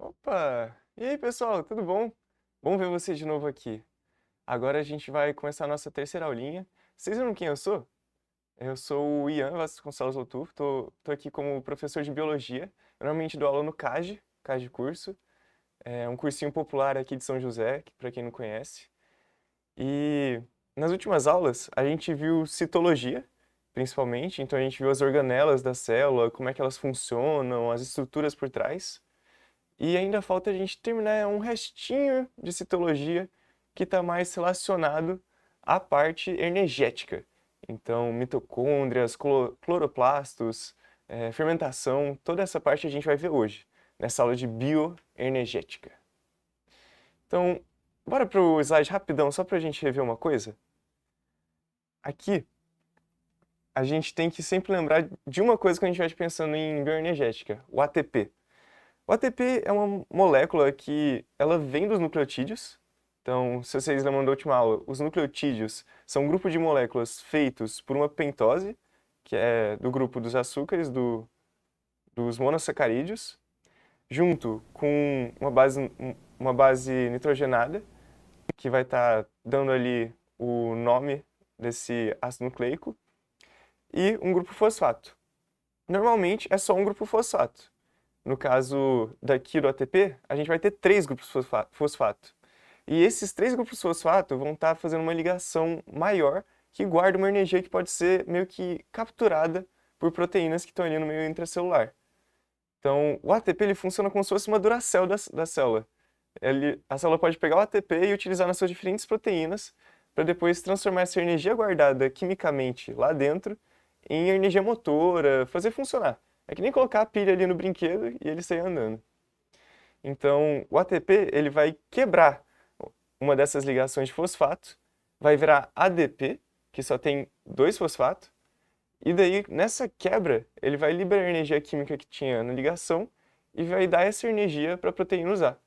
Opa! E aí, pessoal, tudo bom? Bom ver vocês de novo aqui. Agora a gente vai começar a nossa terceira aulinha. Vocês viram quem eu sou? Eu sou o Ian Vasconcelos Outuf, tô aqui como professor de biologia. Eu normalmente dou aula no CAGE Curso. É um cursinho popular aqui de São José, para quem não conhece. E nas últimas aulas a gente viu citologia, principalmente. Então a gente viu as organelas da célula, como é que elas funcionam, as estruturas por trás. E ainda falta a gente terminar um restinho de citologia que está mais relacionado à parte energética. Então, mitocôndrias, cloroplastos, fermentação, toda essa parte a gente vai ver hoje, nessa aula de bioenergética. Então, bora para o slide rapidão, só para a gente rever uma coisa. Aqui, a gente tem que sempre lembrar de uma coisa quando a gente vai pensando em bioenergética, o ATP. O ATP é uma molécula que ela vem dos nucleotídeos. Então, se vocês lembram da última aula, os nucleotídeos são um grupo de moléculas feitos por uma pentose, que é do grupo dos açúcares, dos monossacarídeos, junto com uma base nitrogenada, que vai estar dando ali o nome desse ácido nucleico, e um grupo fosfato. Normalmente é só um grupo fosfato. No caso daqui do ATP, a gente vai ter três grupos fosfato. E esses três grupos fosfato vão estar fazendo uma ligação maior que guarda uma energia que pode ser meio que capturada por proteínas que estão ali no meio intracelular. Então, o ATP ele funciona como se fosse uma Duracell da célula. A célula pode pegar o ATP e utilizar nas suas diferentes proteínas para depois transformar essa energia guardada quimicamente lá dentro em energia motora, fazer funcionar. É que nem colocar a pilha ali no brinquedo e ele sair andando. Então, o ATP ele vai quebrar uma dessas ligações de fosfato, vai virar ADP, que só tem dois fosfatos, e daí, nessa quebra, ele vai liberar a energia química que tinha na ligação e vai dar essa energia para a proteína usar.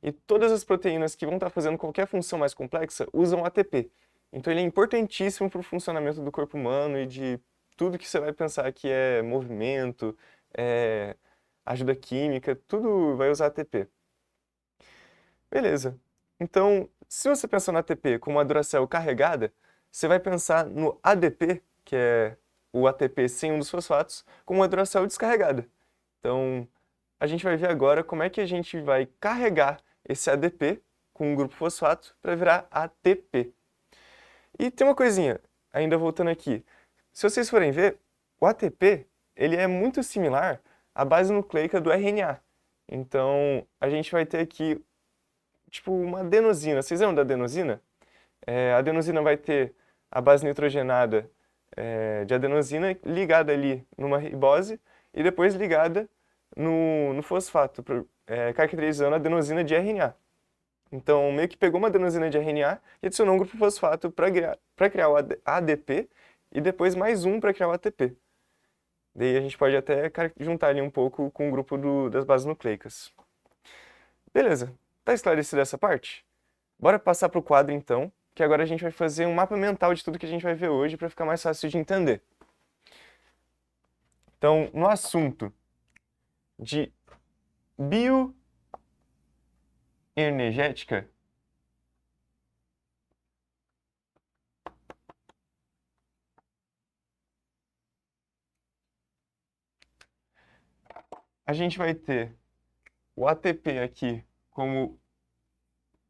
E todas as proteínas que vão estar fazendo qualquer função mais complexa usam ATP. Então ele é importantíssimo para o funcionamento do corpo humano e de tudo que você vai pensar que é movimento, é ajuda química, tudo vai usar ATP. Beleza. Então, se você pensar no ATP como uma Duracell carregada, você vai pensar no ADP, que é o ATP sem um dos fosfatos, como uma Duracell descarregada. Então, a gente vai ver agora como é que a gente vai carregar esse ADP com um grupo fosfato para virar ATP. E tem uma coisinha, ainda voltando aqui. Se vocês forem ver, o ATP ele é muito similar à base nucleica do RNA. Então, a gente vai ter aqui tipo uma adenosina. Vocês lembram da adenosina? A adenosina vai ter a base nitrogenada de adenosina ligada ali numa ribose e depois ligada no fosfato, caracterizando a adenosina de RNA. Então, meio que pegou uma adenosina de RNA e adicionou um grupo fosfato para criar o ADP e depois mais um para criar o ATP. Daí a gente pode até juntar ali um pouco com o grupo das bases nucleicas. Beleza, tá esclarecida essa parte? Bora passar para o quadro então, que agora a gente vai fazer um mapa mental de tudo que a gente vai ver hoje para ficar mais fácil de entender. Então, no assunto de bioenergética, a gente vai ter o ATP aqui como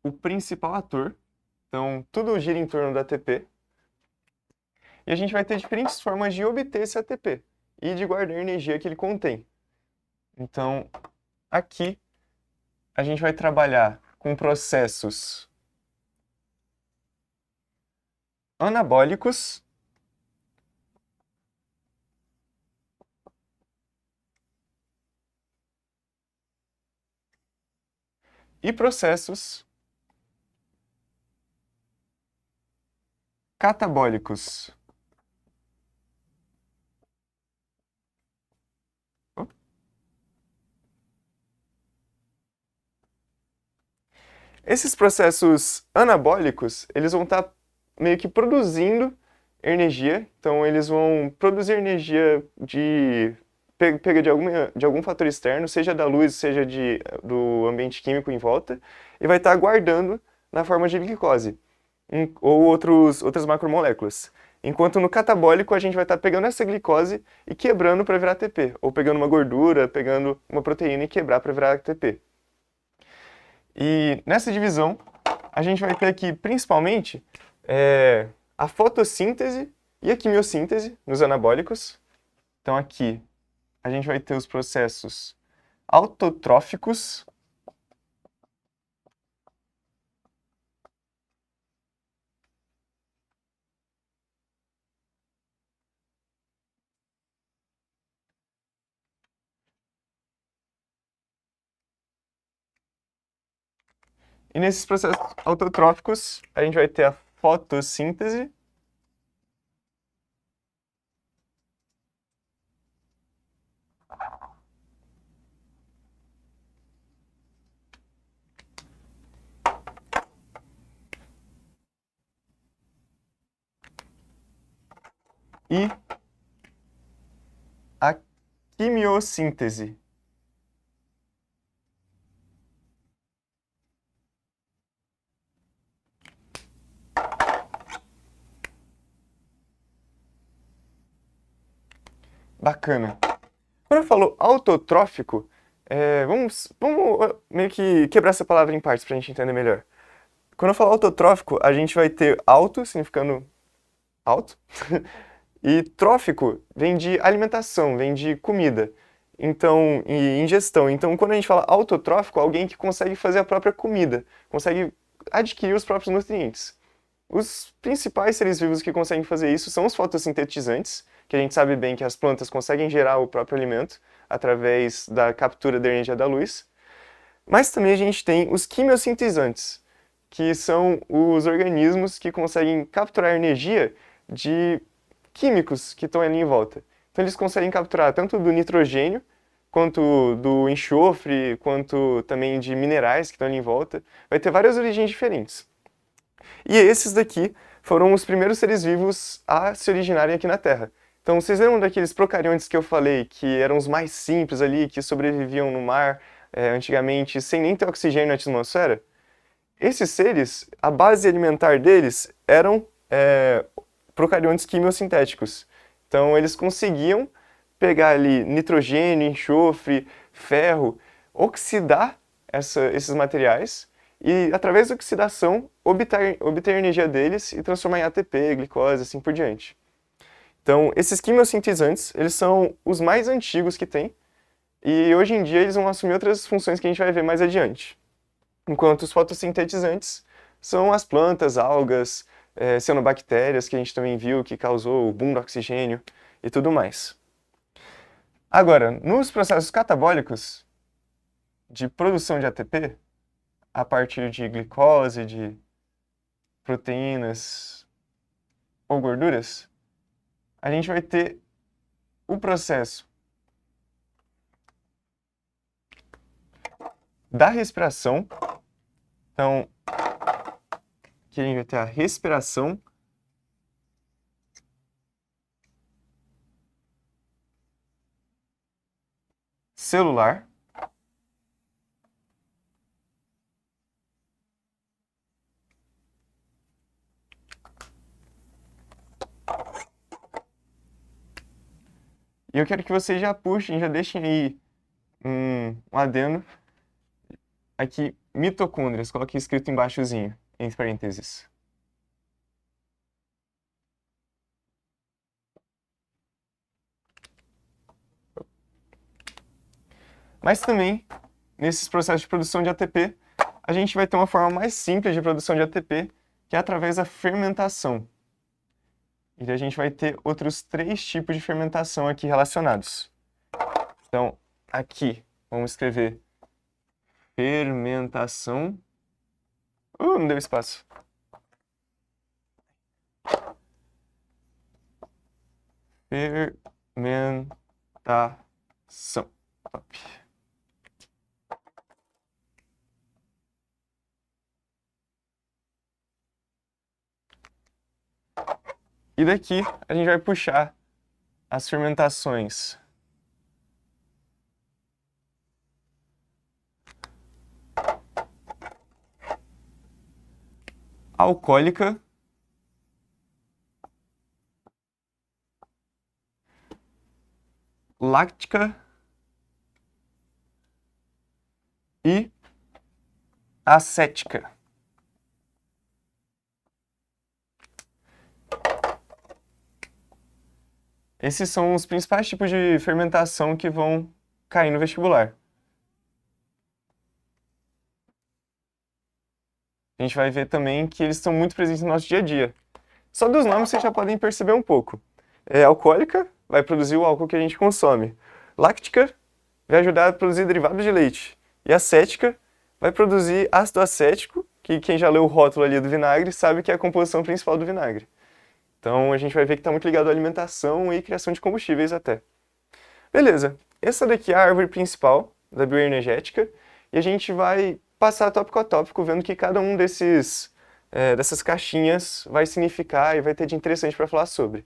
o principal ator. Então, tudo gira em torno do ATP. E a gente vai ter diferentes formas de obter esse ATP e de guardar a energia que ele contém. Então, aqui a gente vai trabalhar com processos anabólicos e processos catabólicos. Esses processos anabólicos, eles vão estar meio que produzindo energia, então eles vão produzir energia pega de algum fator externo, seja da luz, seja do ambiente químico em volta, e vai estar guardando na forma de glicose, ou outras macromoléculas. Enquanto no catabólico a gente vai estar pegando essa glicose e quebrando para virar ATP, ou pegando uma gordura, pegando uma proteína e quebrar para virar ATP. E nessa divisão, a gente vai ter aqui principalmente a fotossíntese e a quimiossíntese nos anabólicos. Então aqui a gente vai ter os processos autotróficos, e nesses processos autotróficos a gente vai ter a fotossíntese e a quimiossíntese. Bacana. Quando eu falo autotrófico, vamos meio que quebrar essa palavra em partes para a gente entender melhor. Quando eu falo autotrófico, a gente vai ter auto, significando alto, e trófico vem de alimentação, vem de comida. Então, e ingestão. Então, quando a gente fala autotrófico, alguém que consegue fazer a própria comida, consegue adquirir os próprios nutrientes. Os principais seres vivos que conseguem fazer isso são os fotossintetizantes, que a gente sabe bem que as plantas conseguem gerar o próprio alimento através da captura da energia da luz. Mas também a gente tem os quimiosintetizantes, que são os organismos que conseguem capturar energia de químicos que estão ali em volta. Então eles conseguem capturar tanto do nitrogênio, quanto do enxofre, quanto também de minerais que estão ali em volta. Vai ter várias origens diferentes. E esses daqui foram os primeiros seres vivos a se originarem aqui na Terra. Então, vocês lembram daqueles procariontes que eu falei, que eram os mais simples ali, que sobreviviam no mar antigamente, sem nem ter oxigênio na atmosfera? Esses seres, a base alimentar deles eram procariontes quimiosintéticos. Então, eles conseguiam pegar ali nitrogênio, enxofre, ferro, oxidar esses materiais e, através da oxidação, obter a energia deles e transformar em ATP, glicose, assim por diante. Então, esses quimiosintetizantes, eles são os mais antigos que tem, e hoje em dia eles vão assumir outras funções que a gente vai ver mais adiante. Enquanto os fotossintetizantes são as plantas, algas, cianobactérias, que a gente também viu que causou o boom do oxigênio e tudo mais. Agora, nos processos catabólicos de produção de ATP, a partir de glicose, de proteínas ou gorduras, a gente vai ter o processo da respiração. Então, aqui a gente vai ter a respiração celular. E eu quero que vocês já puxem, já deixem aí um adendo. Aqui, mitocôndrias, coloque escrito embaixozinho, entre parênteses. Mas também, nesses processos de produção de ATP, a gente vai ter uma forma mais simples de produção de ATP, que é através da fermentação. E a gente vai ter outros 3 tipos de fermentação aqui relacionados. Então, aqui, vamos escrever fermentação. Não deu espaço. Fermentação. Top. E daqui a gente vai puxar as fermentações alcoólica, láctica e acética. Esses são os principais tipos de fermentação que vão cair no vestibular. A gente vai ver também que eles estão muito presentes no nosso dia a dia. Só dos nomes vocês já podem perceber um pouco. Alcoólica vai produzir o álcool que a gente consome. Láctica vai ajudar a produzir derivados de leite. E acética vai produzir ácido acético, que quem já leu o rótulo ali do vinagre sabe que é a composição principal do vinagre. Então a gente vai ver que está muito ligado à alimentação e criação de combustíveis até. Beleza, essa daqui é a árvore principal da bioenergética e a gente vai passar tópico a tópico vendo que cada um dessas caixinhas vai significar e vai ter de interessante para falar sobre.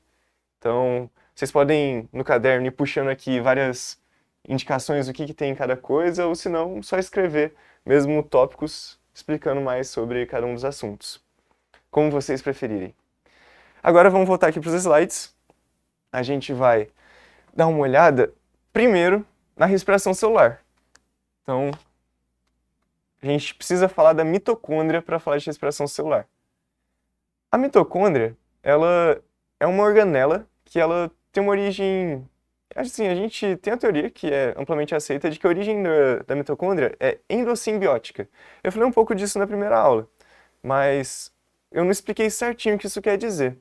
Então, vocês podem no caderno ir puxando aqui várias indicações do que tem em cada coisa, ou se não, só escrever mesmo tópicos explicando mais sobre cada um dos assuntos. Como vocês preferirem. Agora vamos voltar aqui para os slides. A gente vai dar uma olhada primeiro na respiração celular. Então, a gente precisa falar da mitocôndria para falar de respiração celular. A mitocôndria, ela é uma organela que ela tem uma origem... Assim, a gente tem a teoria, que é amplamente aceita, de que a origem da mitocôndria é endossimbiótica. Eu falei um pouco disso na primeira aula, mas eu não expliquei certinho o que isso quer dizer.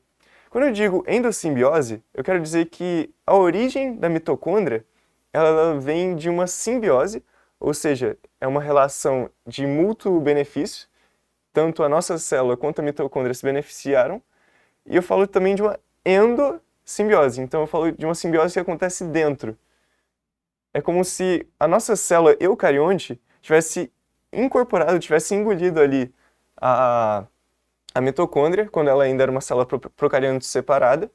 Quando eu digo endossimbiose, eu quero dizer que a origem da mitocôndria ela vem de uma simbiose, ou seja, é uma relação de mútuo benefício, tanto a nossa célula quanto a mitocôndria se beneficiaram, e eu falo também de uma endossimbiose, então eu falo de uma simbiose que acontece dentro. É como se a nossa célula eucarionte tivesse incorporado, tivesse engolido ali a mitocôndria, quando ela ainda era uma célula procarionte separada,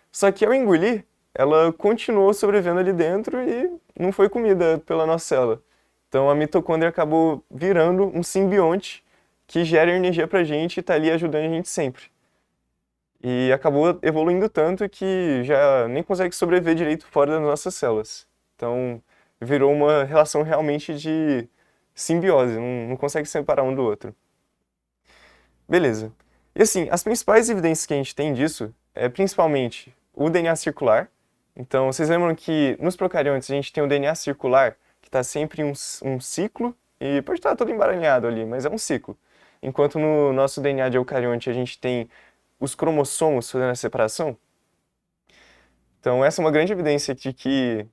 só que ao engolir, ela continuou sobrevivendo ali dentro e não foi comida pela nossa célula. Então a mitocôndria acabou virando um simbionte que gera energia pra gente e está ali ajudando a gente sempre. E acabou evoluindo tanto que já nem consegue sobreviver direito fora das nossas células. Então virou uma relação realmente de simbiose, não consegue separar um do outro. Beleza. E assim, as principais evidências que a gente tem disso é principalmente o DNA circular. Então, vocês lembram que nos procariontes a gente tem o DNA circular, que está sempre em um ciclo, e pode estar todo embaralhado ali, mas é um ciclo. Enquanto no nosso DNA de eucarionte a gente tem os cromossomos fazendo a separação. Então, essa é uma grande evidência de que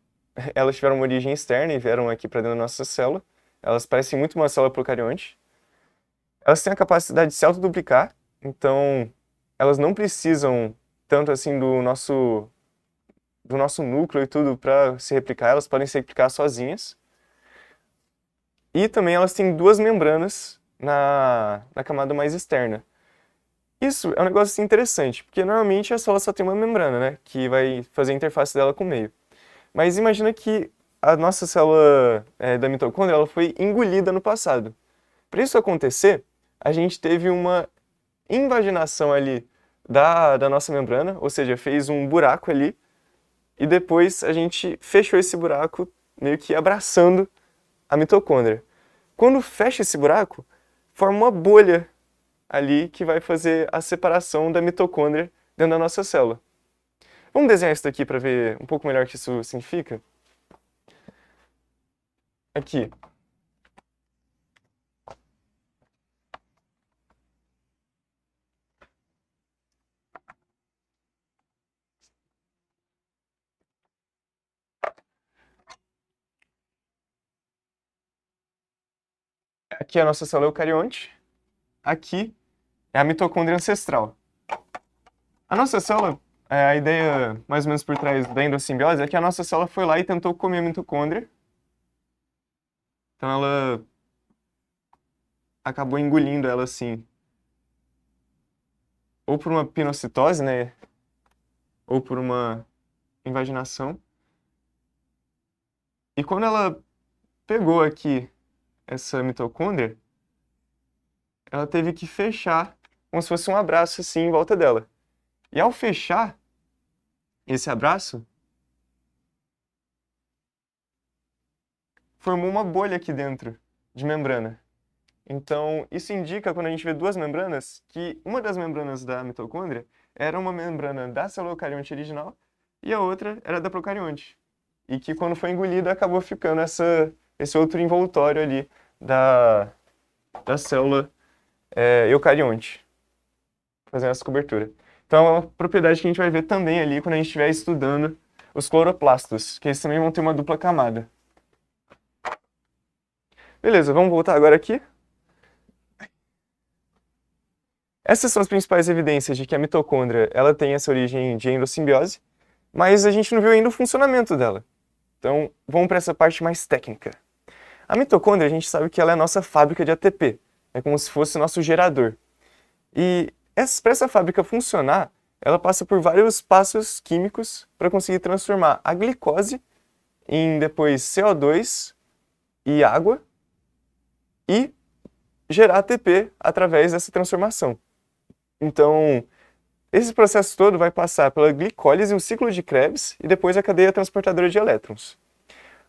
elas tiveram uma origem externa e vieram aqui para dentro da nossa célula. Elas parecem muito uma célula procarionte. Elas têm a capacidade de se autoduplicar, então elas não precisam tanto assim do nosso núcleo e tudo para se replicar, elas podem se replicar sozinhas. E também elas têm duas membranas na camada mais externa. Isso é um negócio assim, interessante, porque normalmente a célula só tem uma membrana, né, que vai fazer a interface dela com o meio. Mas imagina que a nossa célula da mitocôndria ela foi engolida no passado. Para isso acontecer, a gente teve uma invaginação ali da nossa membrana, ou seja, fez um buraco ali, e depois a gente fechou esse buraco meio que abraçando a mitocôndria. Quando fecha esse buraco, forma uma bolha ali que vai fazer a separação da mitocôndria dentro da nossa célula. Vamos desenhar isso daqui para ver um pouco melhor o que isso significa? Aqui. Aqui é a nossa célula eucarionte. Aqui é a mitocôndria ancestral. A nossa célula, a ideia mais ou menos por trás da endossimbiose é que a nossa célula foi lá e tentou comer a mitocôndria. Então ela acabou engolindo ela assim, ou por uma pinocitose, né, ou por uma invaginação. E quando ela pegou aqui essa mitocôndria, ela teve que fechar como se fosse um abraço assim em volta dela. E ao fechar esse abraço, formou uma bolha aqui dentro de membrana. Então, isso indica, quando a gente vê duas membranas, que uma das membranas da mitocôndria era uma membrana da célula eucarionte original e a outra era da procarionte. E que quando foi engolida acabou ficando esse outro envoltório ali da célula eucarionte, fazendo essa cobertura. Então, é uma propriedade que a gente vai ver também ali quando a gente estiver estudando os cloroplastos, que eles também vão ter uma dupla camada. Beleza, vamos voltar agora aqui. Essas são as principais evidências de que a mitocôndria ela tem essa origem de endossimbiose, mas a gente não viu ainda o funcionamento dela. Então, vamos para essa parte mais técnica. A mitocôndria, a gente sabe que ela é a nossa fábrica de ATP, é como se fosse o nosso gerador. E para essa fábrica funcionar, ela passa por vários passos químicos para conseguir transformar a glicose em depois CO2 e água e gerar ATP através dessa transformação. Então, esse processo todo vai passar pela glicólise, o ciclo de Krebs e depois a cadeia transportadora de elétrons.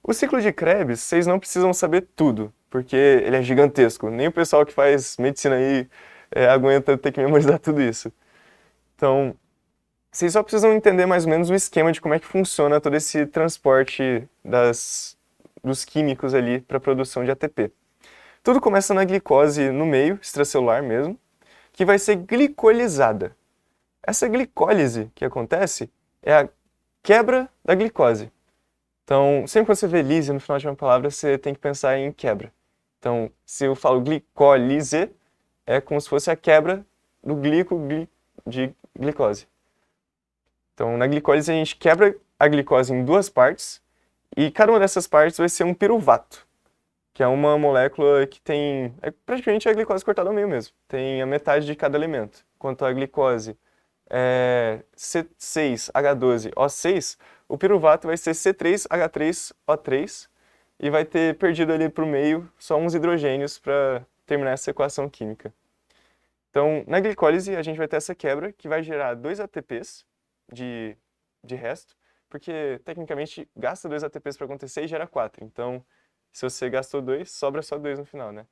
O ciclo de Krebs, vocês não precisam saber tudo, porque ele é gigantesco. Nem o pessoal que faz medicina aí aguenta ter que memorizar tudo isso. Então, vocês só precisam entender mais ou menos o esquema de como é que funciona todo esse transporte dos químicos ali para a produção de ATP. Tudo começa na glicose no meio, extracelular mesmo, que vai ser glicolizada. Essa glicólise que acontece é a quebra da glicose. Então, sempre que você vê lise no final de uma palavra, você tem que pensar em quebra. Então, se eu falo glicólise, é como se fosse a quebra do de glicose. Então, na glicólise, a gente quebra a glicose em duas partes, e cada uma dessas partes vai ser um piruvato, que é uma molécula que tem... praticamente a glicose cortada ao meio mesmo. Tem a metade de cada elemento. Enquanto a glicose é C6H12O6, o piruvato vai ser C3H3O3 e vai ter perdido ali para o meio só uns hidrogênios para terminar essa equação química. Então, na glicólise, a gente vai ter essa quebra que vai gerar 2 ATPs de resto, porque tecnicamente gasta 2 ATPs para acontecer e gera 4. Então, se você gastou 2, sobra só 2 no final, né?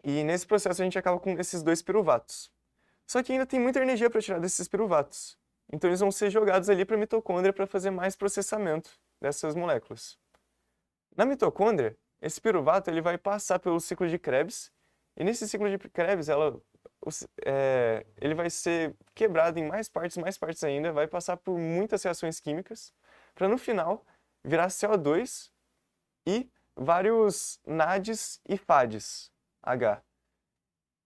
E nesse processo a gente acaba com esses 2 piruvatos. Só que ainda tem muita energia para tirar desses piruvatos. Então eles vão ser jogados ali para a mitocôndria para fazer mais processamento dessas moléculas. Na mitocôndria, esse piruvato ele vai passar pelo ciclo de Krebs, e nesse ciclo de Krebs ele vai ser quebrado em mais partes ainda, vai passar por muitas reações químicas, para no final virar CO2 e vários NADs e FADs, H.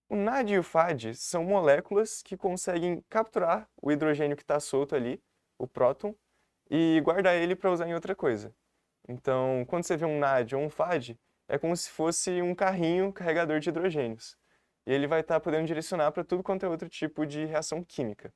O NAD e o FAD são moléculas que conseguem capturar o hidrogênio que está solto ali, o próton, e guardar ele para usar em outra coisa. Então, quando você vê um NAD ou um FAD, é como se fosse um carrinho carregador de hidrogênios. E ele vai estar podendo direcionar para tudo quanto é outro tipo de reação química.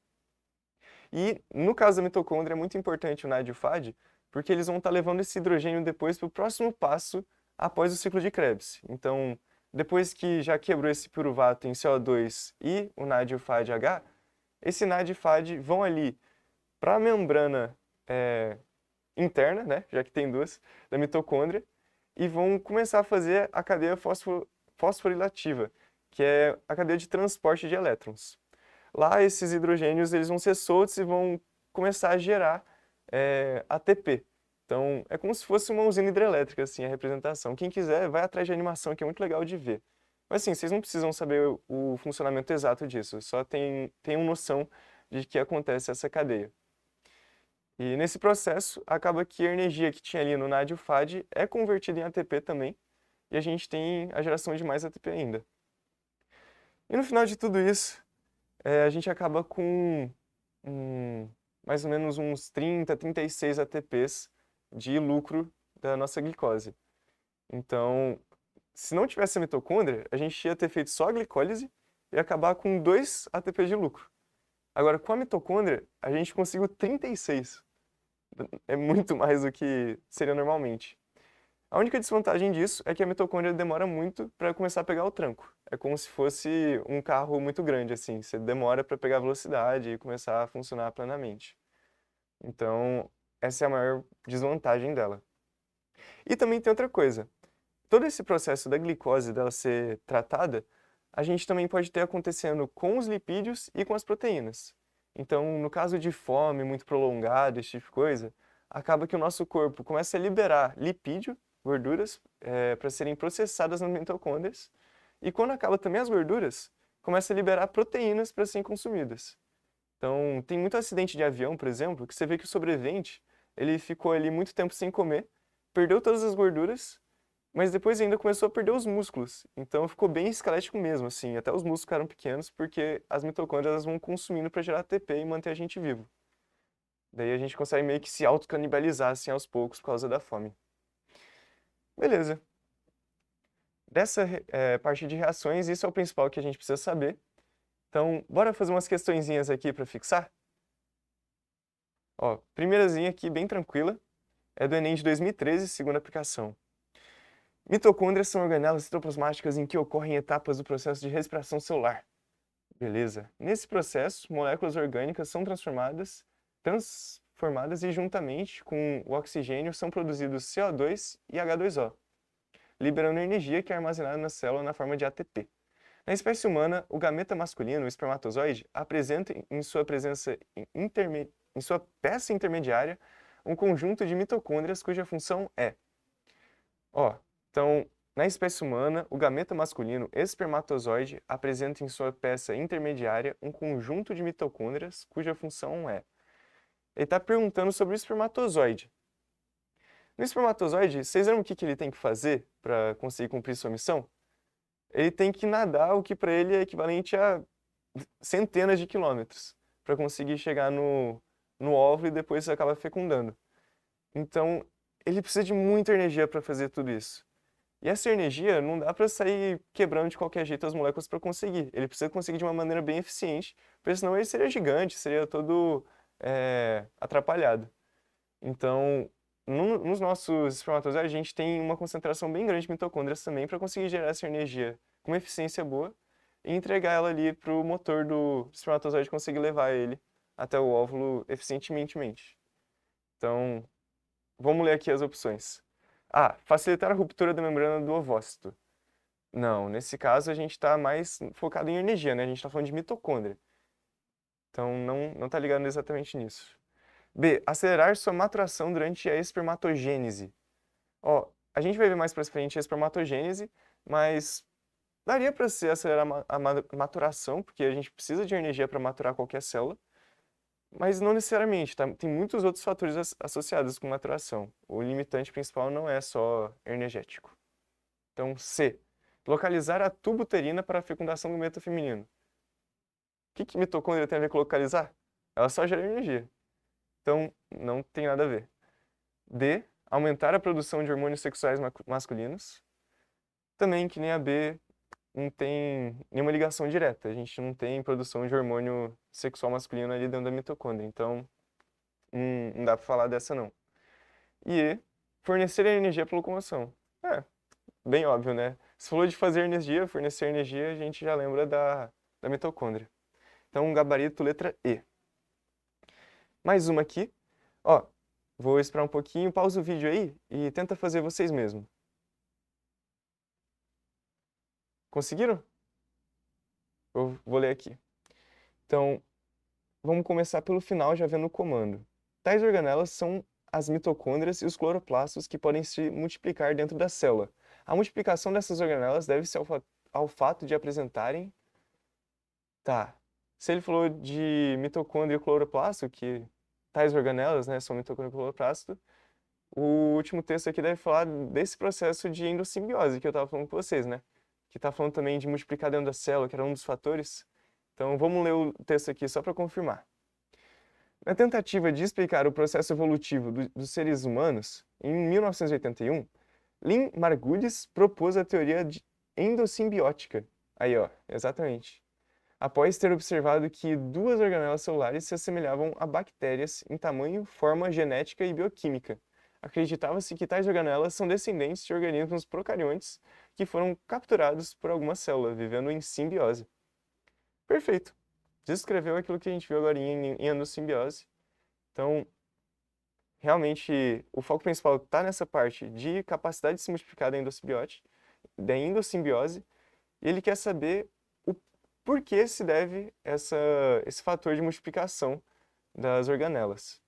E, no caso da mitocôndria, é muito importante o NAD e o FAD, porque eles vão estar levando esse hidrogênio depois para o próximo passo após o ciclo de Krebs. Então, depois que já quebrou esse piruvato em CO2 e o NAD e o FAD-H, esse NAD e FAD vão ali para a membrana interna, né, já que tem duas, da mitocôndria, e vão começar a fazer a cadeia fosforilativa, que é a cadeia de transporte de elétrons. Lá, esses hidrogênios eles vão ser soltos e vão começar a gerar ATP. Então, é como se fosse uma usina hidrelétrica, assim, a representação. Quem quiser, vai atrás de animação, que é muito legal de ver. Mas, assim, vocês não precisam saber o funcionamento exato disso, só tenham noção de que acontece essa cadeia. E nesse processo, acaba que a energia que tinha ali no NAD e o FAD é convertida em ATP também, e a gente tem a geração de mais ATP ainda. E no final de tudo isso, a gente acaba com mais ou menos uns 30, 36 ATPs de lucro da nossa glicose. Então, se não tivesse a mitocôndria, a gente ia ter feito só a glicólise e acabar com 2 ATPs de lucro. Agora, com a mitocôndria, a gente conseguiu 36. É muito mais do que seria normalmente. A única desvantagem disso é que a mitocôndria demora muito para começar a pegar o tranco. É como se fosse um carro muito grande, assim. Você demora para pegar velocidade e começar a funcionar plenamente. Então, essa é a maior desvantagem dela. E também tem outra coisa. Todo esse processo da glicose dela ser tratada, a gente também pode ter acontecendo com os lipídios e com as proteínas. Então, no caso de fome muito prolongada, esse tipo de coisa, acaba que o nosso corpo começa a liberar lipídio, gorduras, para serem processadas nas mitocôndrias, e quando acaba também as gorduras, começa a liberar proteínas para serem consumidas. Então, tem muito acidente de avião, por exemplo, que você vê que o sobrevivente, ele ficou ali muito tempo sem comer, perdeu todas as gorduras, mas depois ainda começou a perder os músculos. Então ficou bem esquelético mesmo, assim. Até os músculos ficaram pequenos porque as mitocôndrias elas vão consumindo para gerar ATP e manter a gente vivo. Daí a gente consegue meio que se autocanibalizar assim aos poucos por causa da fome. Beleza. Dessa parte de reações, isso é o principal que a gente precisa saber. Então, bora fazer umas questõezinhas aqui para fixar? Ó, primeirazinha aqui, bem tranquila, é do Enem de 2013, segunda aplicação. Mitocôndrias são organelas citoplasmáticas em que ocorrem etapas do processo de respiração celular. Beleza. Nesse processo, moléculas orgânicas são transformadas e juntamente com o oxigênio são produzidos CO2 e H2O, liberando energia que é armazenada na célula na forma de ATP. Na espécie humana, o gameta masculino, o espermatozoide, apresenta em sua em sua peça intermediária um conjunto de mitocôndrias cuja função é. Ó, então, na espécie humana, o gameta masculino espermatozoide apresenta em sua peça intermediária um conjunto de mitocôndrias cuja função é. Ele está perguntando sobre o espermatozoide. No espermatozoide, vocês lembram o que ele tem que fazer para conseguir cumprir sua missão? Ele tem que nadar o que para ele é equivalente a centenas de quilômetros para conseguir chegar no óvulo e depois acaba fecundando. Então, ele precisa de muita energia para fazer tudo isso. E essa energia não dá para sair quebrando de qualquer jeito as moléculas para conseguir. Ele precisa conseguir de uma maneira bem eficiente, porque senão ele seria gigante, seria todo atrapalhado. Então, nos nossos espermatozoides, a gente tem uma concentração bem grande de mitocôndrias também para conseguir gerar essa energia com uma eficiência boa e entregar ela ali para o motor do espermatozoide conseguir levar ele até o óvulo eficientemente. Então, vamos ler aqui as opções. A. Facilitar a ruptura da membrana do ovócito. Não, nesse caso a gente está mais focado em energia, né? A gente está falando de mitocôndria. Então não está ligado exatamente nisso. B. Acelerar sua maturação durante a espermatogênese. Ó, a gente vai ver mais pra frente a espermatogênese, mas daria para se acelerar a maturação, porque a gente precisa de energia para maturar qualquer célula. Mas não necessariamente, tá? Tem muitos outros fatores associados com maturação. O limitante principal não é só energético. Então, C. Localizar a tuba uterina para a fecundação do gameta feminino. O que mitocôndria tem a ver com localizar? Ela só gera energia. Então, não tem nada a ver. D. Aumentar a produção de hormônios sexuais masculinos. Também, que nem a B, não tem nenhuma ligação direta. A gente não tem produção de hormônio sexual masculino ali dentro da mitocôndria. Então, não dá pra falar dessa não. E E. Fornecer energia para locomoção. Bem óbvio, né? Se falou de fazer energia, fornecer energia, a gente já lembra da mitocôndria. Então, gabarito letra E. Mais uma aqui. Ó, vou esperar um pouquinho, pausa o vídeo aí e tenta fazer vocês mesmos. Conseguiram? Eu vou ler aqui. Então, vamos começar pelo final, já vendo o comando. Tais organelas são as mitocôndrias e os cloroplastos que podem se multiplicar dentro da célula. A multiplicação dessas organelas deve-se ao fato de apresentarem. Tá. Se ele falou de mitocôndria e cloroplasto, que tais organelas, né, são mitocôndria e cloroplasto, o último texto aqui deve falar desse processo de endossimbiose que eu estava falando com vocês, né? Que está falando também de multiplicar dentro da célula, que era um dos fatores. Então vamos ler o texto aqui só para confirmar. Na tentativa de explicar o processo evolutivo dos seres humanos, em 1981, Lynn Margulis propôs a teoria endossimbiótica. Aí, ó, exatamente. Após ter observado que duas organelas celulares se assemelhavam a bactérias em tamanho, forma genética e bioquímica. acreditava-se que tais organelas são descendentes de organismos procariontes que foram capturados por alguma célula, vivendo em simbiose. Perfeito. Descreveu aquilo que a gente viu agora em endossimbiose. Então, realmente, o foco principal está nessa parte de capacidade de se multiplicar da endossimbiose, e ele quer saber o porquê se deve esse fator de multiplicação das organelas.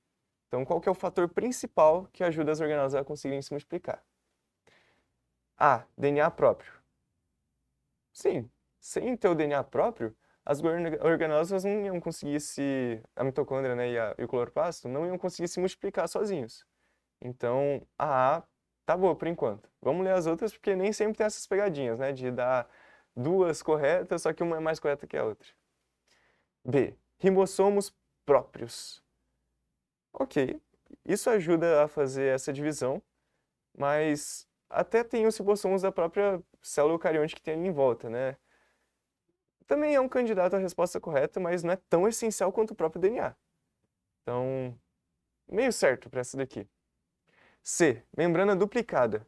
Então, qual que é o fator principal que ajuda as organelas a conseguirem se multiplicar? A. DNA próprio. Sim, sem ter o DNA próprio, as organelas não iam conseguir a mitocôndria, né, e o cloroplasto não iam conseguir se multiplicar sozinhos. Então, a tá boa por enquanto. Vamos ler as outras porque nem sempre tem essas pegadinhas, né, de dar duas corretas, só que uma é mais correta que a outra. B. Ribossomos próprios. Ok, isso ajuda a fazer essa divisão, mas até tem os ribossomos da própria célula eucarionte que tem ali em volta, né? Também é um candidato à resposta correta, mas não é tão essencial quanto o próprio DNA. Então, meio certo para essa daqui. C. Membrana duplicada.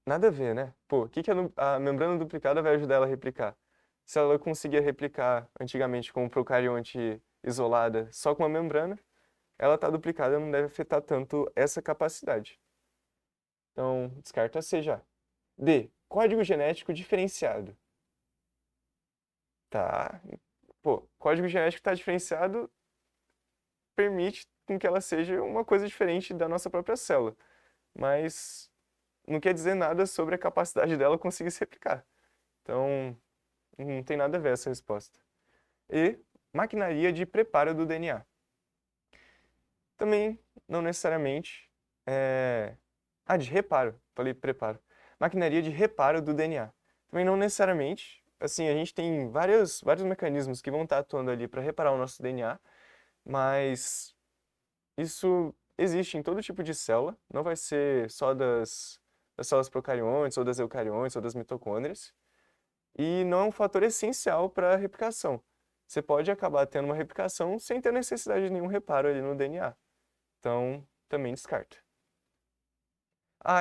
Nada a ver, né? Pô, o que a membrana duplicada vai ajudar ela a replicar? Se ela conseguia replicar antigamente com um procarionte isolada só com uma membrana, ela está duplicada, não deve afetar tanto essa capacidade. Então, descarta C já. D. Código genético diferenciado. Tá. Pô, código genético está diferenciado permite com que ela seja uma coisa diferente da nossa própria célula. Mas não quer dizer nada sobre a capacidade dela conseguir se replicar. Então, não tem nada a ver essa resposta. E maquinaria de preparo do DNA. Também, não necessariamente. De reparo. Falei preparo. Maquinaria de reparo do DNA. Também não necessariamente. Assim, a gente tem vários mecanismos que vão estar atuando ali para reparar o nosso DNA, mas isso existe em todo tipo de célula, não vai ser só das células procariontes, ou das eucariontes, ou das mitocôndrias, e não é um fator essencial para a replicação. Você pode acabar tendo uma replicação sem ter necessidade de nenhum reparo ali no DNA. Então, também descarta.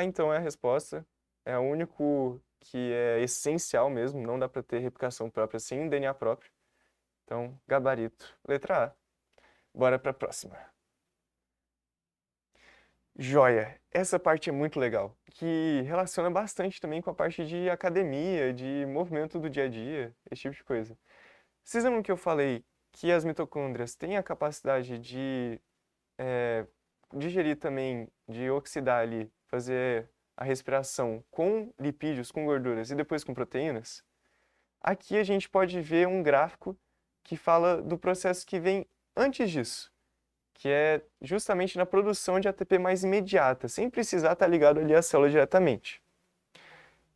Então é a resposta. É o único que é essencial mesmo, não dá para ter replicação própria sem DNA próprio. Então, gabarito, letra A. Bora para a próxima. Joia! Essa parte é muito legal, que relaciona bastante também com a parte de academia, de movimento do dia a dia, esse tipo de coisa. Vocês lembram que eu falei que as mitocôndrias têm a capacidade de digerir também, de oxidar ali, fazer a respiração com lipídios, com gorduras e depois com proteínas? Aqui a gente pode ver um gráfico que fala do processo que vem antes disso, que é justamente na produção de ATP mais imediata, sem precisar estar ligado ali à célula diretamente.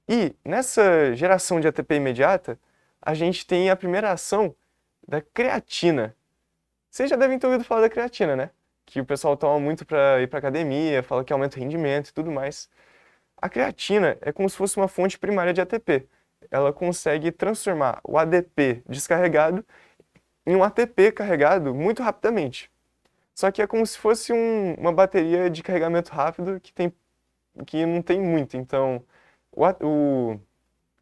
E nessa geração de ATP imediata, a gente tem a primeira ação da creatina. Vocês já devem ter ouvido falar da creatina, né? Que o pessoal toma muito para ir para academia, fala que aumenta o rendimento e tudo mais. A creatina é como se fosse uma fonte primária de ATP. Ela consegue transformar o ADP descarregado em um ATP carregado muito rapidamente. Só que é como se fosse uma bateria de carregamento rápido que não tem muito. Então,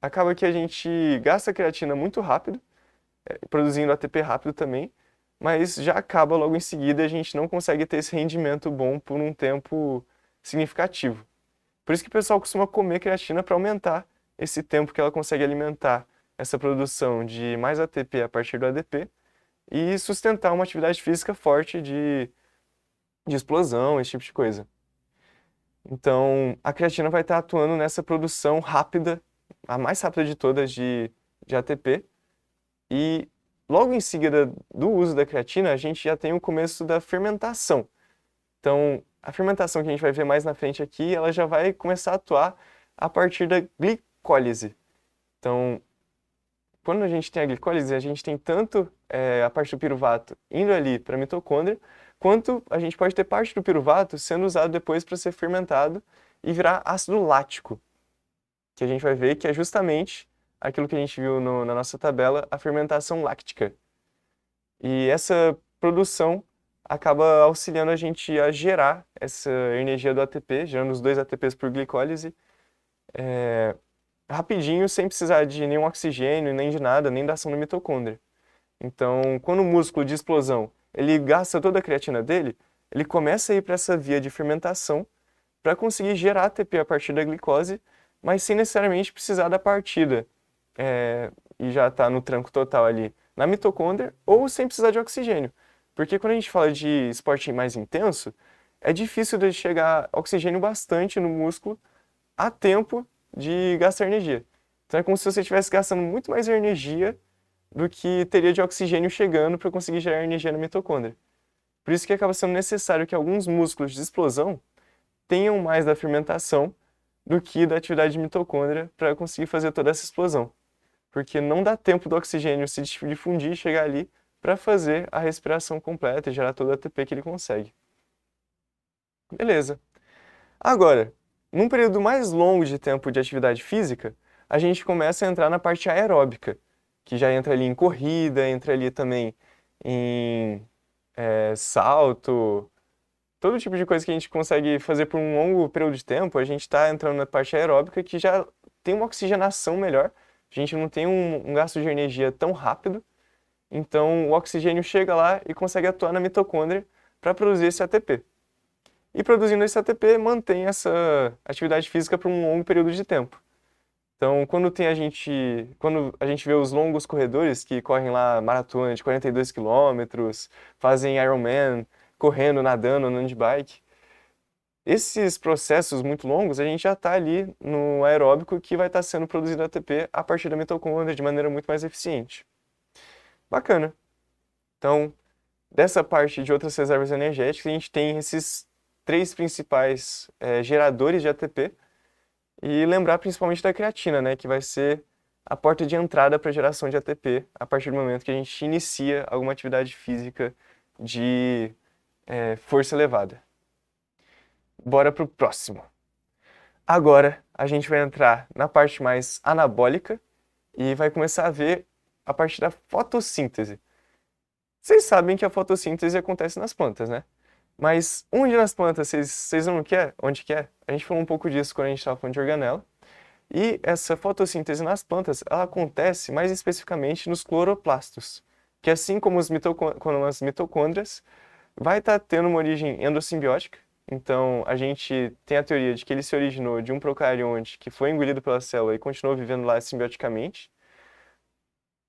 acaba que a gente gasta creatina muito rápido, produzindo ATP rápido também, mas já acaba logo em seguida e a gente não consegue ter esse rendimento bom por um tempo significativo. Por isso que o pessoal costuma comer creatina para aumentar esse tempo que ela consegue alimentar essa produção de mais ATP a partir do ADP e sustentar uma atividade física forte de explosão, esse tipo de coisa. Então, a creatina vai estar atuando nessa produção rápida, a mais rápida de todas de ATP. E logo em seguida do uso da creatina, a gente já tem o começo da fermentação. Então, a fermentação que a gente vai ver mais na frente aqui, ela já vai começar a atuar a partir da glicólise. Então, quando a gente tem a glicólise, a gente tem tanto a parte do piruvato indo ali para a mitocôndria, quanto a gente pode ter parte do piruvato sendo usado depois para ser fermentado e virar ácido lático, que a gente vai ver que é justamente aquilo que a gente viu na nossa tabela, a fermentação láctica. E essa produção acaba auxiliando a gente a gerar essa energia do ATP, gerando os 2 ATPs por glicólise, rapidinho, sem precisar de nenhum oxigênio, nem de nada, nem da ação da mitocôndria. Então, quando o músculo de explosão ele gasta toda a creatina dele, ele começa a ir para essa via de fermentação para conseguir gerar ATP a partir da glicose, mas sem necessariamente precisar da partida e já está no tranco total ali na mitocôndria, ou sem precisar de oxigênio. Porque quando a gente fala de esporte mais intenso, é difícil de chegar oxigênio bastante no músculo a tempo de gastar energia. Então é como se você estivesse gastando muito mais energia do que teria de oxigênio chegando para conseguir gerar energia na mitocôndria. Por isso que acaba sendo necessário que alguns músculos de explosão tenham mais da fermentação do que da atividade de mitocôndria para conseguir fazer toda essa explosão. Porque não dá tempo do oxigênio se difundir e chegar ali para fazer a respiração completa e gerar todo o ATP que ele consegue. Beleza. Agora, num período mais longo de tempo de atividade física, a gente começa a entrar na parte aeróbica, que já entra ali em corrida, entra ali também em salto, todo tipo de coisa que a gente consegue fazer por um longo período de tempo, a gente está entrando na parte aeróbica que já tem uma oxigenação melhor, a gente não tem um gasto de energia tão rápido, então o oxigênio chega lá e consegue atuar na mitocôndria para produzir esse ATP. E produzindo esse ATP, mantém essa atividade física por um longo período de tempo. Então, quando a gente vê os longos corredores que correm lá maratona de 42 quilômetros, fazem Ironman, correndo, nadando, andando de bike, esses processos muito longos, a gente já está ali no aeróbico que vai estar sendo produzido ATP a partir da mitocôndria de maneira muito mais eficiente. Bacana. Então, dessa parte de outras reservas energéticas, a gente tem esses 3 principais geradores de ATP, e lembrar principalmente da creatina, né, que vai ser a porta de entrada para a geração de ATP a partir do momento que a gente inicia alguma atividade física de força elevada. Bora para o próximo. Agora a gente vai entrar na parte mais anabólica e vai começar a ver a parte da fotossíntese. Vocês sabem que a fotossíntese acontece nas plantas, né? Mas onde nas plantas vocês não quer? Onde que é? A gente falou um pouco disso quando a gente estava falando de organela. E essa fotossíntese nas plantas, ela acontece mais especificamente nos cloroplastos, que assim como as mitocôndrias, vai estar tendo uma origem endossimbiótica. Então, a gente tem a teoria de que ele se originou de um procarionte que foi engolido pela célula e continuou vivendo lá simbioticamente.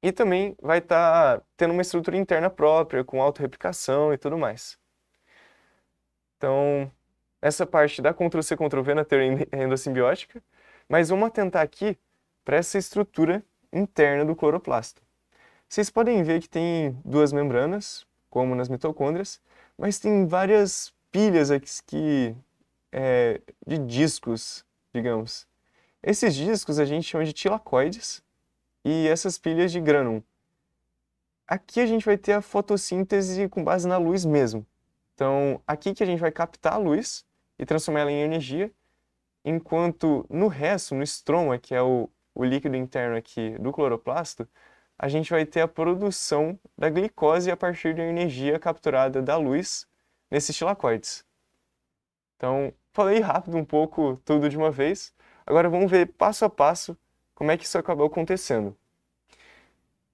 E também vai estar tendo uma estrutura interna própria, com autorreplicação e tudo mais. Então, essa parte da Ctrl+C, Ctrl+V na teoria endossimbiótica, mas vamos atentar aqui para essa estrutura interna do cloroplasto. Vocês podem ver que tem 2 membranas, como nas mitocôndrias, mas tem várias pilhas aqui de discos, digamos. Esses discos a gente chama de tilacoides e essas pilhas de grânum. Aqui a gente vai ter a fotossíntese com base na luz mesmo. Então, aqui que a gente vai captar a luz e transformar ela em energia, enquanto no resto, no estroma, que é o líquido interno aqui do cloroplasto, a gente vai ter a produção da glicose a partir da energia capturada da luz nesses tilacoides. Então, falei rápido um pouco tudo de uma vez, agora vamos ver passo a passo como é que isso acabou acontecendo.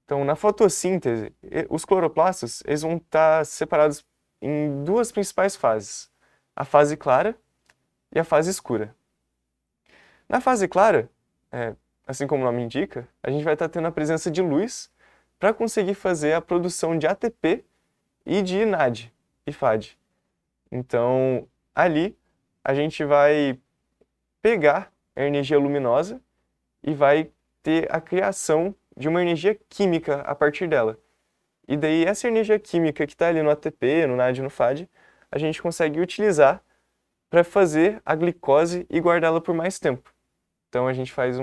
Então, na fotossíntese, os cloroplastos eles vão estar separados em 2 principais fases, a fase clara e a fase escura. Na fase clara, assim como o nome indica, a gente vai estar tendo a presença de luz para conseguir fazer a produção de ATP e de NAD e FAD. Então, ali a gente vai pegar a energia luminosa e vai ter a criação de uma energia química a partir dela. E daí essa energia química que está ali no ATP, no NAD e no FAD, a gente consegue utilizar para fazer a glicose e guardá-la por mais tempo. Então a gente faz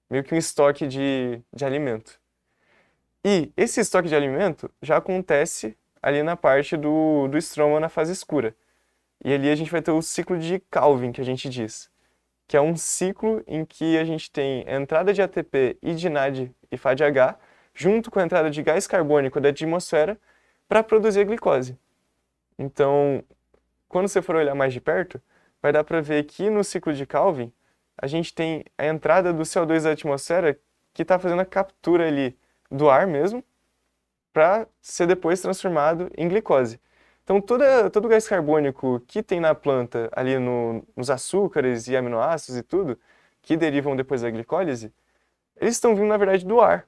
meio que um estoque de alimento. E esse estoque de alimento já acontece ali na parte do estroma na fase escura. E ali a gente vai ter o ciclo de Calvin, que a gente diz, que é um ciclo em que a gente tem a entrada de ATP e de NAD e FADH, junto com a entrada de gás carbônico da atmosfera, para produzir a glicose. Então, quando você for olhar mais de perto, vai dar para ver que no ciclo de Calvin, a gente tem a entrada do CO2 da atmosfera que está fazendo a captura ali do ar mesmo, para ser depois transformado em glicose. Então, todo o gás carbônico que tem na planta, ali nos açúcares e aminoácidos e tudo, que derivam depois da glicólise, eles estão vindo, na verdade, do ar.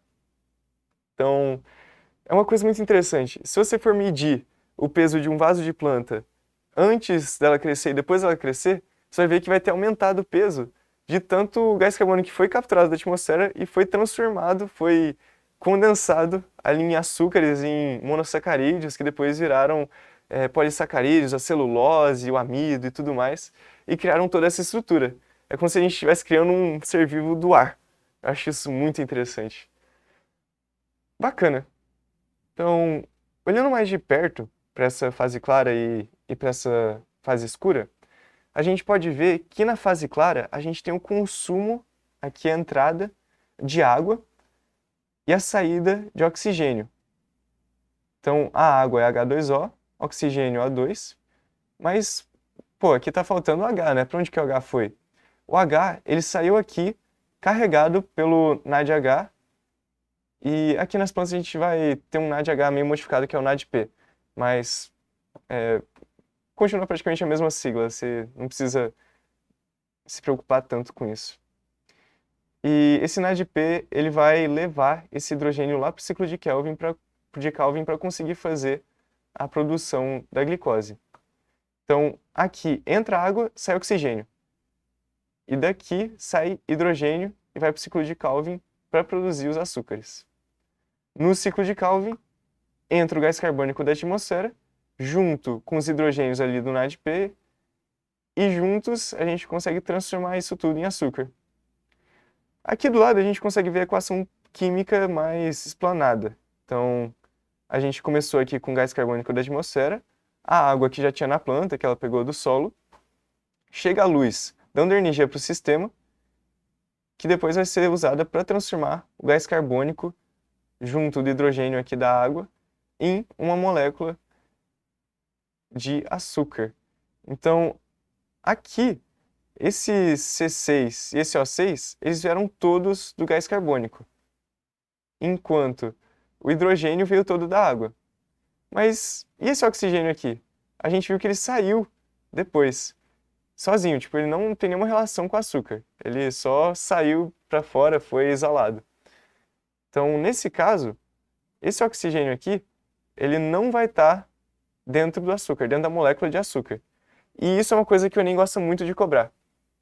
Então, é uma coisa muito interessante. Se você for medir o peso de um vaso de planta antes dela crescer e depois dela crescer, você vai ver que vai ter aumentado o peso de tanto gás carbônico que foi capturado da atmosfera e foi transformado, foi condensado ali em açúcares, em monossacarídeos, que depois viraram polissacarídeos, a celulose, o amido e tudo mais, e criaram toda essa estrutura. É como se a gente estivesse criando um ser vivo do ar. Eu acho isso muito interessante. Bacana. Então, olhando mais de perto para essa fase clara e para essa fase escura, a gente pode ver que na fase clara a gente tem o consumo, aqui a entrada de água e a saída de oxigênio. Então, a água é H2O, oxigênio O2, mas, pô, aqui está faltando o H, né? Para onde que o H foi? O H, ele saiu aqui carregado pelo NADH, e aqui nas plantas a gente vai ter um NADH meio modificado, que é o NADP, mas continua praticamente a mesma sigla, você não precisa se preocupar tanto com isso. E esse NADP, ele vai levar esse hidrogênio lá para o ciclo de Kelvin para conseguir fazer a produção da glicose. Então, aqui entra água, sai oxigênio. E daqui sai hidrogênio e vai para o ciclo de Kelvin para produzir os açúcares. No ciclo de Kelvin, entra o gás carbônico da atmosfera, junto com os hidrogênios ali do NADP, e juntos a gente consegue transformar isso tudo em açúcar. Aqui do lado a gente consegue ver a equação química mais explanada. Então, a gente começou aqui com gás carbônico da atmosfera, a água que já tinha na planta, que ela pegou do solo, chega a luz, dando energia para o sistema, que depois vai ser usada para transformar o gás carbônico junto do hidrogênio aqui da água em uma molécula de açúcar. Então, aqui, esse C6 e esse O6, eles vieram todos do gás carbônico, enquanto o hidrogênio veio todo da água. Mas e esse oxigênio aqui? A gente viu que ele saiu depois, sozinho, tipo, ele não tem nenhuma relação com o açúcar. Ele só saiu para fora, foi exalado. Então, nesse caso, esse oxigênio aqui, ele não vai estar dentro do açúcar, dentro da molécula de açúcar. E isso é uma coisa que o Enem gosta muito de cobrar.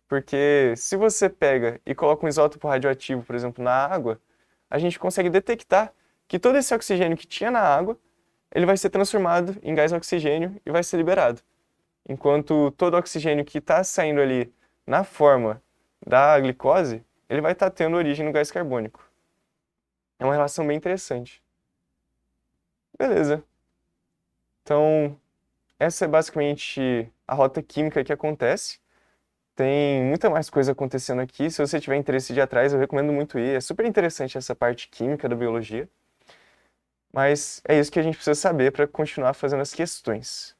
Porque se você pega e coloca um isótopo radioativo, por exemplo, na água, a gente consegue detectar que todo esse oxigênio que tinha na água, ele vai ser transformado em gás oxigênio e vai ser liberado. Enquanto todo o oxigênio que está saindo ali na forma da glicose, ele vai estar tendo origem no gás carbônico. É uma relação bem interessante. Beleza. Então, essa é basicamente a rota química que acontece. Tem muita mais coisa acontecendo aqui. Se você tiver interesse de ir atrás, eu recomendo muito ir. É super interessante essa parte química da biologia. Mas é isso que a gente precisa saber para continuar fazendo as questões.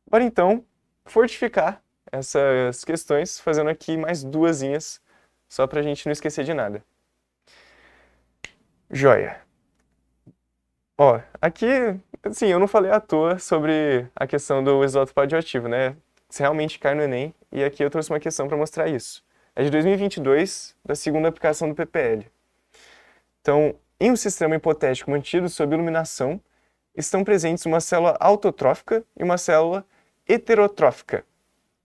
Bora então fortificar essas questões, fazendo aqui mais duasinhas, só para a gente não esquecer de nada. Joia! Ó, aqui, assim, eu não falei à toa sobre a questão do isótopo radioativo, né? Isso realmente cai no Enem, e aqui eu trouxe uma questão para mostrar isso. É de 2022, da segunda aplicação do PPL. Então, em um sistema hipotético mantido sob iluminação, estão presentes uma célula autotrófica e uma célula heterotrófica.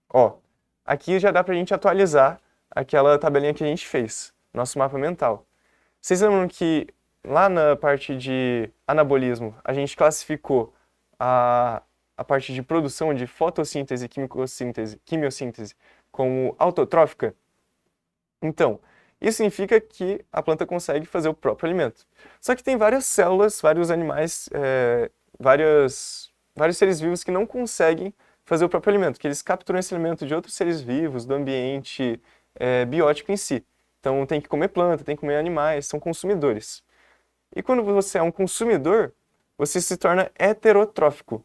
Ó, aqui já dá para a gente atualizar aquela tabelinha que a gente fez, nosso mapa mental. Vocês lembram que lá na parte de anabolismo, a gente classificou a parte de produção de fotossíntese, quimiossíntese como autotrófica? Então, isso significa que a planta consegue fazer o próprio alimento. Só que tem várias células, vários animais, vários seres vivos que não conseguem fazer o próprio alimento, que eles capturam esse alimento de outros seres vivos, do ambiente biótico em si. Então tem que comer planta, tem que comer animais, são consumidores. E quando você é um consumidor, você se torna heterotrófico.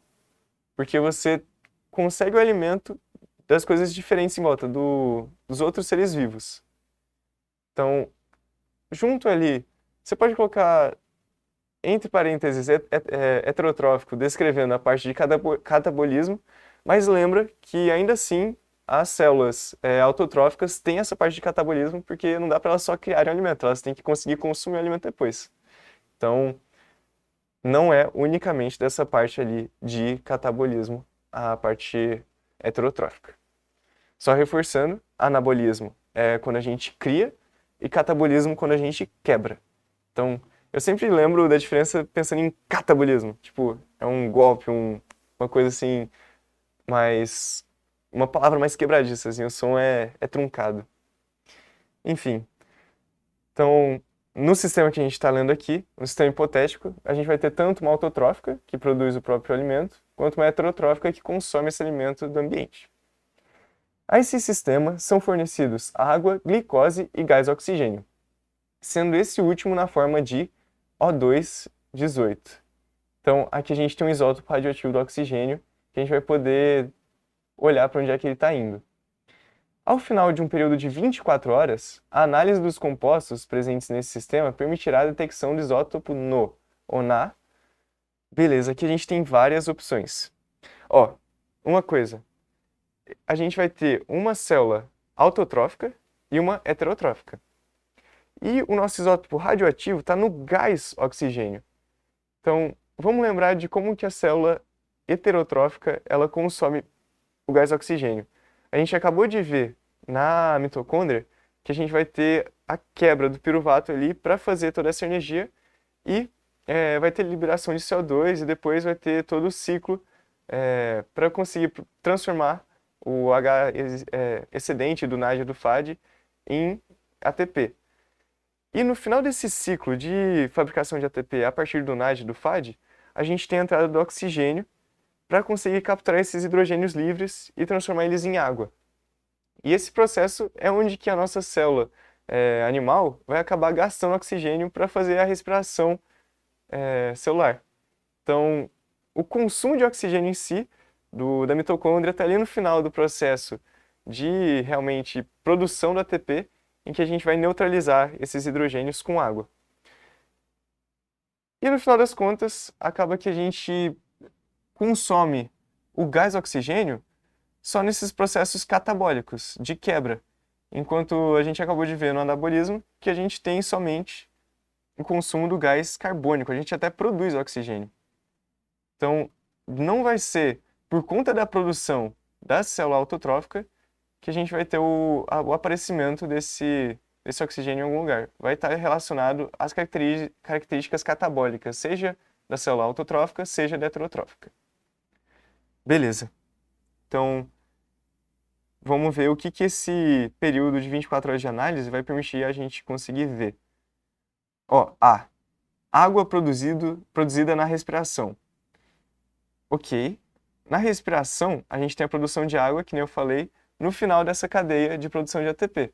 porque você consegue o alimento das coisas diferentes em volta dos outros seres vivos. Então, junto ali, você pode colocar entre parênteses heterotrófico, descrevendo a parte de catabolismo, mas lembra que ainda assim as células autotróficas têm essa parte de catabolismo, porque não dá para elas só criarem alimento, elas têm que conseguir consumir o alimento depois. Então, não é unicamente dessa parte ali de catabolismo a parte heterotrófica. Só reforçando, anabolismo é quando a gente cria e catabolismo quando a gente quebra. Então, eu sempre lembro da diferença pensando em catabolismo. Tipo, é um golpe, uma coisa assim, mais... Uma palavra mais quebradiça, assim, o som é truncado. Enfim, então, no sistema que a gente está lendo aqui, no sistema hipotético, a gente vai ter tanto uma autotrófica, que produz o próprio alimento, quanto uma heterotrófica, que consome esse alimento do ambiente. A esse sistema são fornecidos água, glicose e gás oxigênio, sendo esse último na forma de O2-18. Então, aqui a gente tem um isótopo radioativo do oxigênio, que a gente vai poder olhar para onde é que ele está indo. Ao final de um período de 24 horas, a análise dos compostos presentes nesse sistema permitirá a detecção do isótopo no ou na. Beleza, aqui a gente tem várias opções. Ó, uma coisa, a gente vai ter uma célula autotrófica e uma heterotrófica. E o nosso isótopo radioativo está no gás oxigênio. Então, vamos lembrar de como que a célula heterotrófica ela consome o gás oxigênio. A gente acabou de ver na mitocôndria que a gente vai ter a quebra do piruvato ali para fazer toda essa energia e vai ter liberação de CO2 e depois vai ter todo o ciclo para conseguir transformar o H excedente do NAD e do FAD em ATP. E no final desse ciclo de fabricação de ATP a partir do NAD e do FAD, a gente tem a entrada do oxigênio para conseguir capturar esses hidrogênios livres e transformar eles em água. E esse processo é onde que a nossa célula animal vai acabar gastando oxigênio para fazer a respiração celular. Então, o consumo de oxigênio em si, da mitocôndria, está ali no final do processo de realmente produção do ATP, em que a gente vai neutralizar esses hidrogênios com água. E no final das contas, acaba que a gente consome o gás oxigênio só nesses processos catabólicos, de quebra. Enquanto a gente acabou de ver no anabolismo que a gente tem somente o consumo do gás carbônico, a gente até produz oxigênio. Então, não vai ser por conta da produção da célula autotrófica que a gente vai ter o aparecimento desse oxigênio em algum lugar. Vai estar relacionado às características catabólicas, seja da célula autotrófica, seja da heterotrófica. Beleza. Então, vamos ver o que esse período de 24 horas de análise vai permitir a gente conseguir ver. Ó, A. Água produzida na respiração. Ok. Na respiração, a gente tem a produção de água, que nem eu falei, no final dessa cadeia de produção de ATP.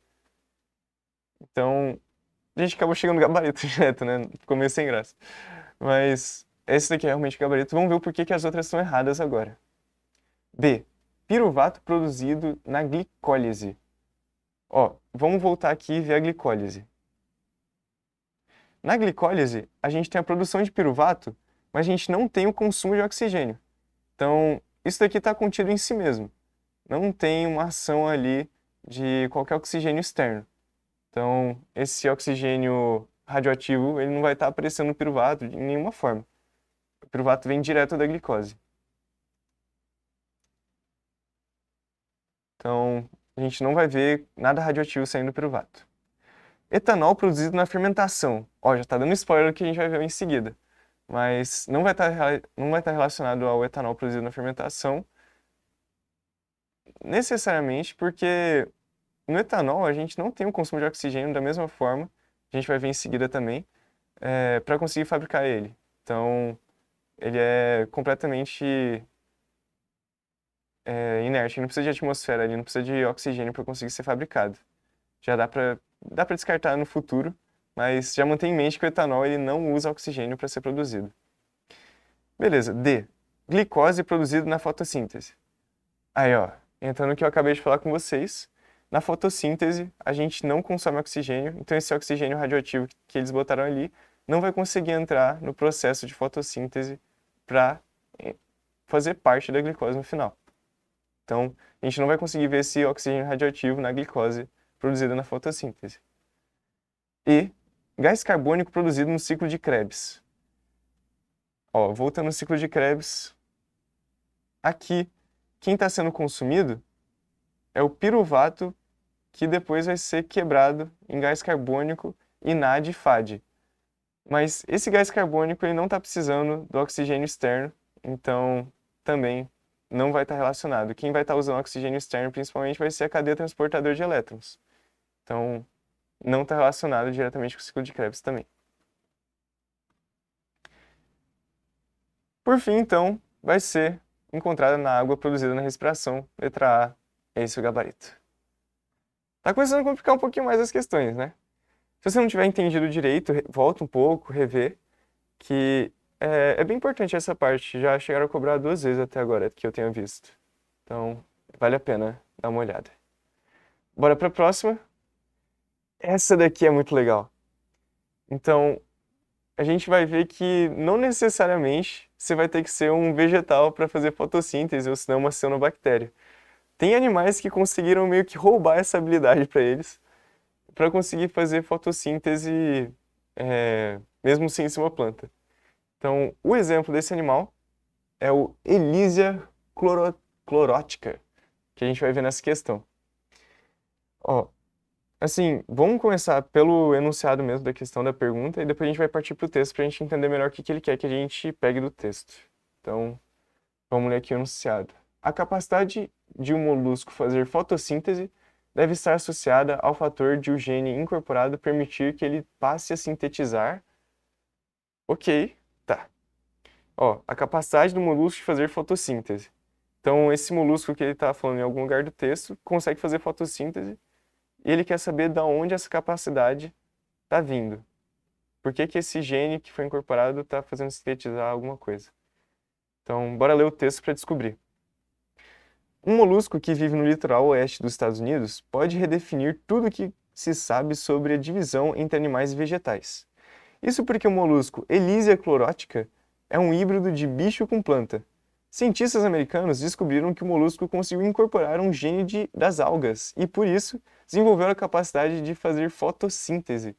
Então, a gente acabou chegando no gabarito direto, né? Ficou meio sem graça. Mas esse daqui é realmente o gabarito. Vamos ver o porquê que as outras estão erradas agora. B. Piruvato produzido na glicólise. Ó, vamos voltar aqui e ver a glicólise. Na glicólise, a gente tem a produção de piruvato, mas a gente não tem o consumo de oxigênio. Então, isso daqui está contido em si mesmo. Não tem uma ação ali de qualquer oxigênio externo. Então, esse oxigênio radioativo, ele não vai estar aparecendo no piruvato de nenhuma forma. O piruvato vem direto da glicose. Então, a gente não vai ver nada radioativo saindo do piruvato. Etanol produzido na fermentação. Ó, já está dando spoiler do que a gente vai ver em seguida. Mas não vai estar relacionado ao etanol produzido na fermentação, necessariamente porque no etanol a gente não tem o consumo de oxigênio da mesma forma, a gente vai ver em seguida também, para conseguir fabricar ele. Então, ele é completamente inerte, não precisa de atmosfera ali, não precisa de oxigênio para conseguir ser fabricado. Já dá para descartar no futuro, mas já mantém em mente que o etanol ele não usa oxigênio para ser produzido. Beleza, D. glicose produzida na fotossíntese. Aí, ó, entrando no que eu acabei de falar com vocês, na fotossíntese a gente não consome oxigênio, então esse oxigênio radioativo que eles botaram ali não vai conseguir entrar no processo de fotossíntese para fazer parte da glicose no final. Então, a gente não vai conseguir ver esse oxigênio radioativo na glicose produzida na fotossíntese. E gás carbônico produzido no ciclo de Krebs. Ó, voltando no ciclo de Krebs, aqui, quem está sendo consumido é o piruvato, que depois vai ser quebrado em gás carbônico e NAD e FAD. Mas esse gás carbônico ele não está precisando do oxigênio externo, então também não vai estar relacionado. Quem vai estar usando oxigênio externo principalmente vai ser a cadeia transportadora de elétrons. Então não está relacionado diretamente com o ciclo de Krebs também. Por fim, então, vai ser encontrada na água produzida na respiração. Letra A, é esse o gabarito. Tá começando a complicar um pouquinho mais as questões, né? Se você não tiver entendido direito, volta um pouco, rever, que é bem importante essa parte. Já chegaram a cobrar 2 vezes até agora, que eu tenha visto. Então, vale a pena dar uma olhada. Bora para a próxima. Essa daqui é muito legal. Então, a gente vai ver que não necessariamente você vai ter que ser um vegetal para fazer fotossíntese, ou senão uma cianobactéria. Tem animais que conseguiram meio que roubar essa habilidade para eles, para conseguir fazer fotossíntese mesmo sem ser uma planta. Então, o exemplo desse animal é o Elysia clorótica, que a gente vai ver nessa questão. Ó, assim, vamos começar pelo enunciado mesmo da questão da pergunta e depois a gente vai partir para o texto para a gente entender melhor o que ele quer que a gente pegue do texto. Então, vamos ler aqui o enunciado. A capacidade de um molusco fazer fotossíntese deve estar associada ao fator de o gene incorporado permitir que ele passe a sintetizar. Ok, tá. Ó, a capacidade do molusco de fazer fotossíntese. Então, esse molusco que ele está falando em algum lugar do texto consegue fazer fotossíntese e ele quer saber de onde essa capacidade está vindo. Por que que esse gene que foi incorporado está fazendo sintetizar alguma coisa? Então, bora ler o texto para descobrir. Um molusco que vive no litoral oeste dos Estados Unidos pode redefinir tudo o que se sabe sobre a divisão entre animais e vegetais. Isso porque o molusco Elysia clorótica é um híbrido de bicho com planta. Cientistas americanos descobriram que o molusco conseguiu incorporar um gene das algas e, por isso, desenvolveu a capacidade de fazer fotossíntese.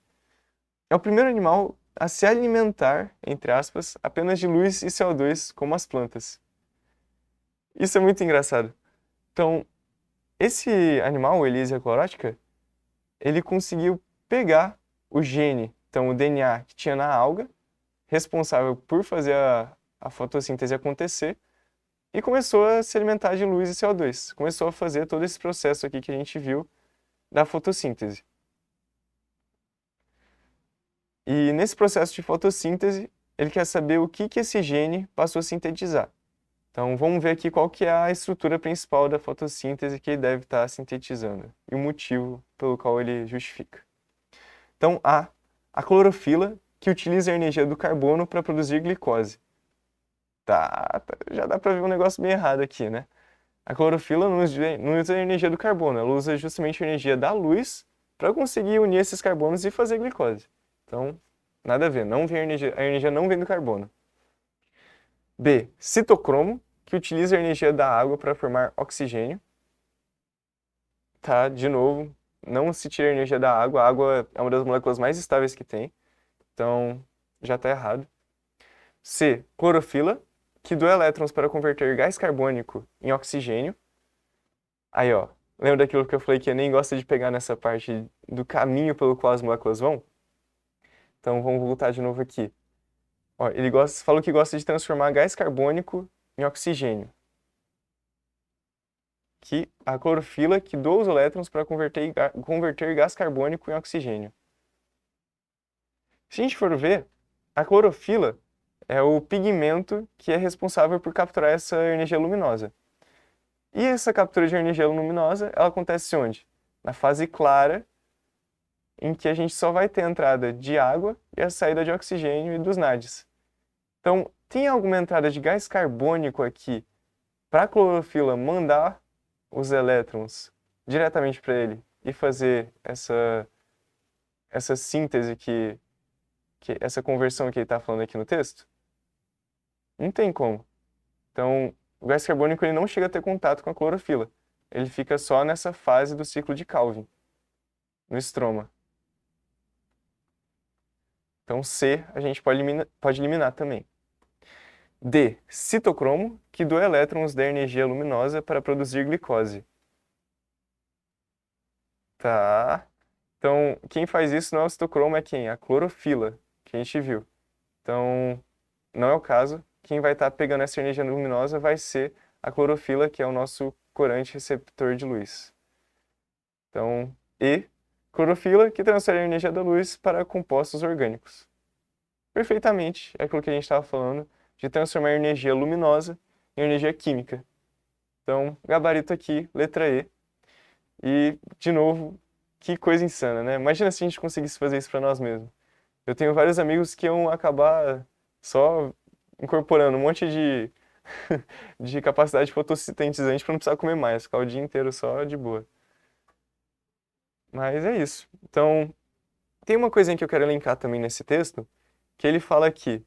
É o primeiro animal a se alimentar, entre aspas, apenas de luz e CO2, como as plantas. Isso é muito engraçado. Então, esse animal, o Elysia clorótica, ele conseguiu pegar o gene, então o DNA que tinha na alga, responsável por fazer a fotossíntese acontecer, e começou a se alimentar de luz e CO2. Começou a fazer todo esse processo aqui que a gente viu da fotossíntese. E nesse processo de fotossíntese, ele quer saber o que esse gene passou a sintetizar. Então vamos ver aqui qual que é a estrutura principal da fotossíntese que ele deve estar sintetizando e o motivo pelo qual ele justifica. Então a clorofila, que utiliza a energia do carbono para produzir glicose. Já dá para ver um negócio bem errado aqui, né? A clorofila não usa a energia do carbono, ela usa justamente a energia da luz para conseguir unir esses carbonos e fazer glicose. Então, nada a ver, a energia não vem do carbono. B. Citocromo, que utiliza a energia da água para formar oxigênio. Tá, de novo, não se tira a energia da água, a água é uma das moléculas mais estáveis que tem, então já está errado. C. Clorofila, que doa elétrons para converter gás carbônico em oxigênio. Aí, ó, lembra daquilo que eu falei que eu nem gosto de pegar nessa parte do caminho pelo qual as moléculas vão? Então vamos voltar de novo aqui. Ó, ele falou que gosta de transformar gás carbônico em oxigênio. Que a clorofila que doa os elétrons para converter gás carbônico em oxigênio. Se a gente for ver, a clorofila é o pigmento que é responsável por capturar essa energia luminosa. E essa captura de energia luminosa, ela acontece onde? Na fase clara, em que a gente só vai ter a entrada de água e a saída de oxigênio e dos NADs. Então, tem alguma entrada de gás carbônico aqui para a clorofila mandar os elétrons diretamente para ele e fazer essa síntese essa conversão que ele está falando aqui no texto? Não tem como. Então, o gás carbônico ele não chega a ter contato com a clorofila. Ele fica só nessa fase do ciclo de Calvin, no estroma. Então, C a gente pode eliminar também. D. Citocromo, que doa elétrons da energia luminosa para produzir glicose. Tá. Então, quem faz isso não é o citocromo, é quem? A clorofila, que a gente viu. Então, não é o caso. Quem vai estar pegando essa energia luminosa vai ser a clorofila, que é o nosso corante receptor de luz. Então, E. Clorofila, que transfere a energia da luz para compostos orgânicos. Perfeitamente, é aquilo que a gente estava falando, de transformar energia luminosa em energia química. Então, gabarito aqui, letra E. E, de novo, que coisa insana, né? Imagina se a gente conseguisse fazer isso para nós mesmos. Eu tenho vários amigos que iam acabar só incorporando um monte de, de capacidade fotossintetizante para não precisar comer mais, ficar o dia inteiro só de boa. Mas é isso. Então, tem uma coisinha que eu quero elencar também nesse texto, que ele fala aqui,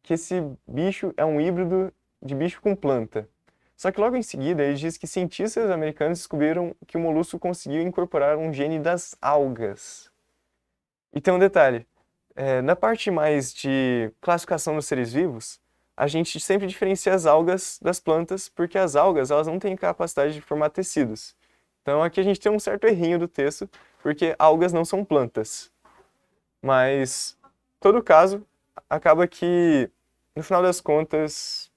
que esse bicho é um híbrido de bicho com planta. Só que logo em seguida ele diz que cientistas americanos descobriram que o molusco conseguiu incorporar um gene das algas. E tem um detalhe, na parte mais de classificação dos seres vivos, a gente sempre diferencia as algas das plantas, porque as algas elas não têm capacidade de formar tecidos. Então aqui a gente tem um certo errinho do texto, porque algas não são plantas. Mas, em todo caso, acaba que, no final das contas,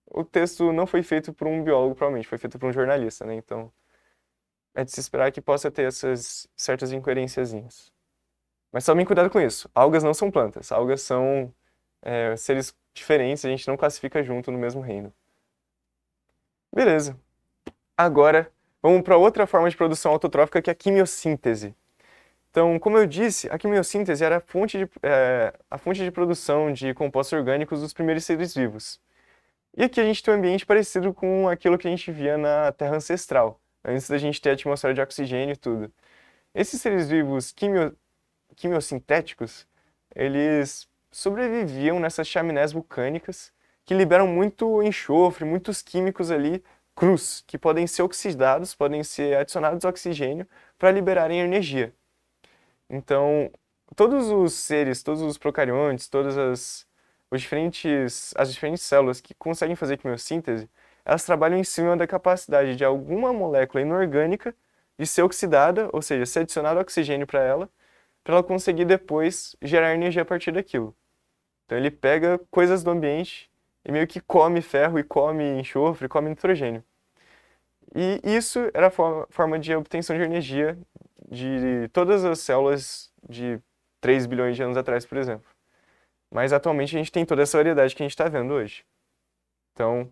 o texto não foi feito por um biólogo, provavelmente, foi feito por um jornalista, né? Então, é de se esperar que possa ter essas certas incoerênciazinhas. Mas tomem cuidado com isso. Algas não são plantas. Algas são seres diferentes, a gente não classifica junto no mesmo reino. Beleza. Agora, vamos para outra forma de produção autotrófica, que é a quimiossíntese. Então, como eu disse, a quimiossíntese era a fonte de produção de compostos orgânicos dos primeiros seres vivos. E aqui a gente tem um ambiente parecido com aquilo que a gente via na Terra ancestral, antes da gente ter a atmosfera de oxigênio e tudo. Esses seres vivos quimiosintéticos, eles sobreviviam nessas chaminés vulcânicas que liberam muito enxofre, muitos químicos ali crus, que podem ser oxidados, podem ser adicionados oxigênio para liberarem energia. Então, todos os seres, todos os procariontes, as diferentes células que conseguem fazer quimiossíntese, elas trabalham em cima da capacidade de alguma molécula inorgânica de ser oxidada, ou seja, ser adicionado oxigênio para ela conseguir depois gerar energia a partir daquilo. Então ele pega coisas do ambiente e meio que come ferro e come enxofre, e come nitrogênio. E isso era a forma de obtenção de energia de todas as células de 3 bilhões de anos atrás, por exemplo. Mas atualmente a gente tem toda essa variedade que a gente está vendo hoje. Então,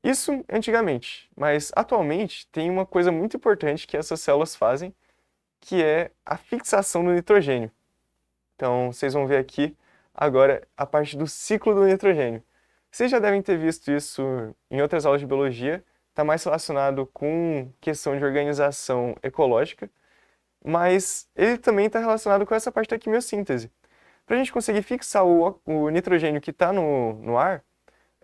isso antigamente. Mas atualmente tem uma coisa muito importante que essas células fazem, que é a fixação do nitrogênio. Então, vocês vão ver aqui agora a parte do ciclo do nitrogênio. Vocês já devem ter visto isso em outras aulas de biologia, está mais relacionado com questão de organização ecológica, mas ele também está relacionado com essa parte da quimiossíntese. Para a gente conseguir fixar o nitrogênio que está no ar,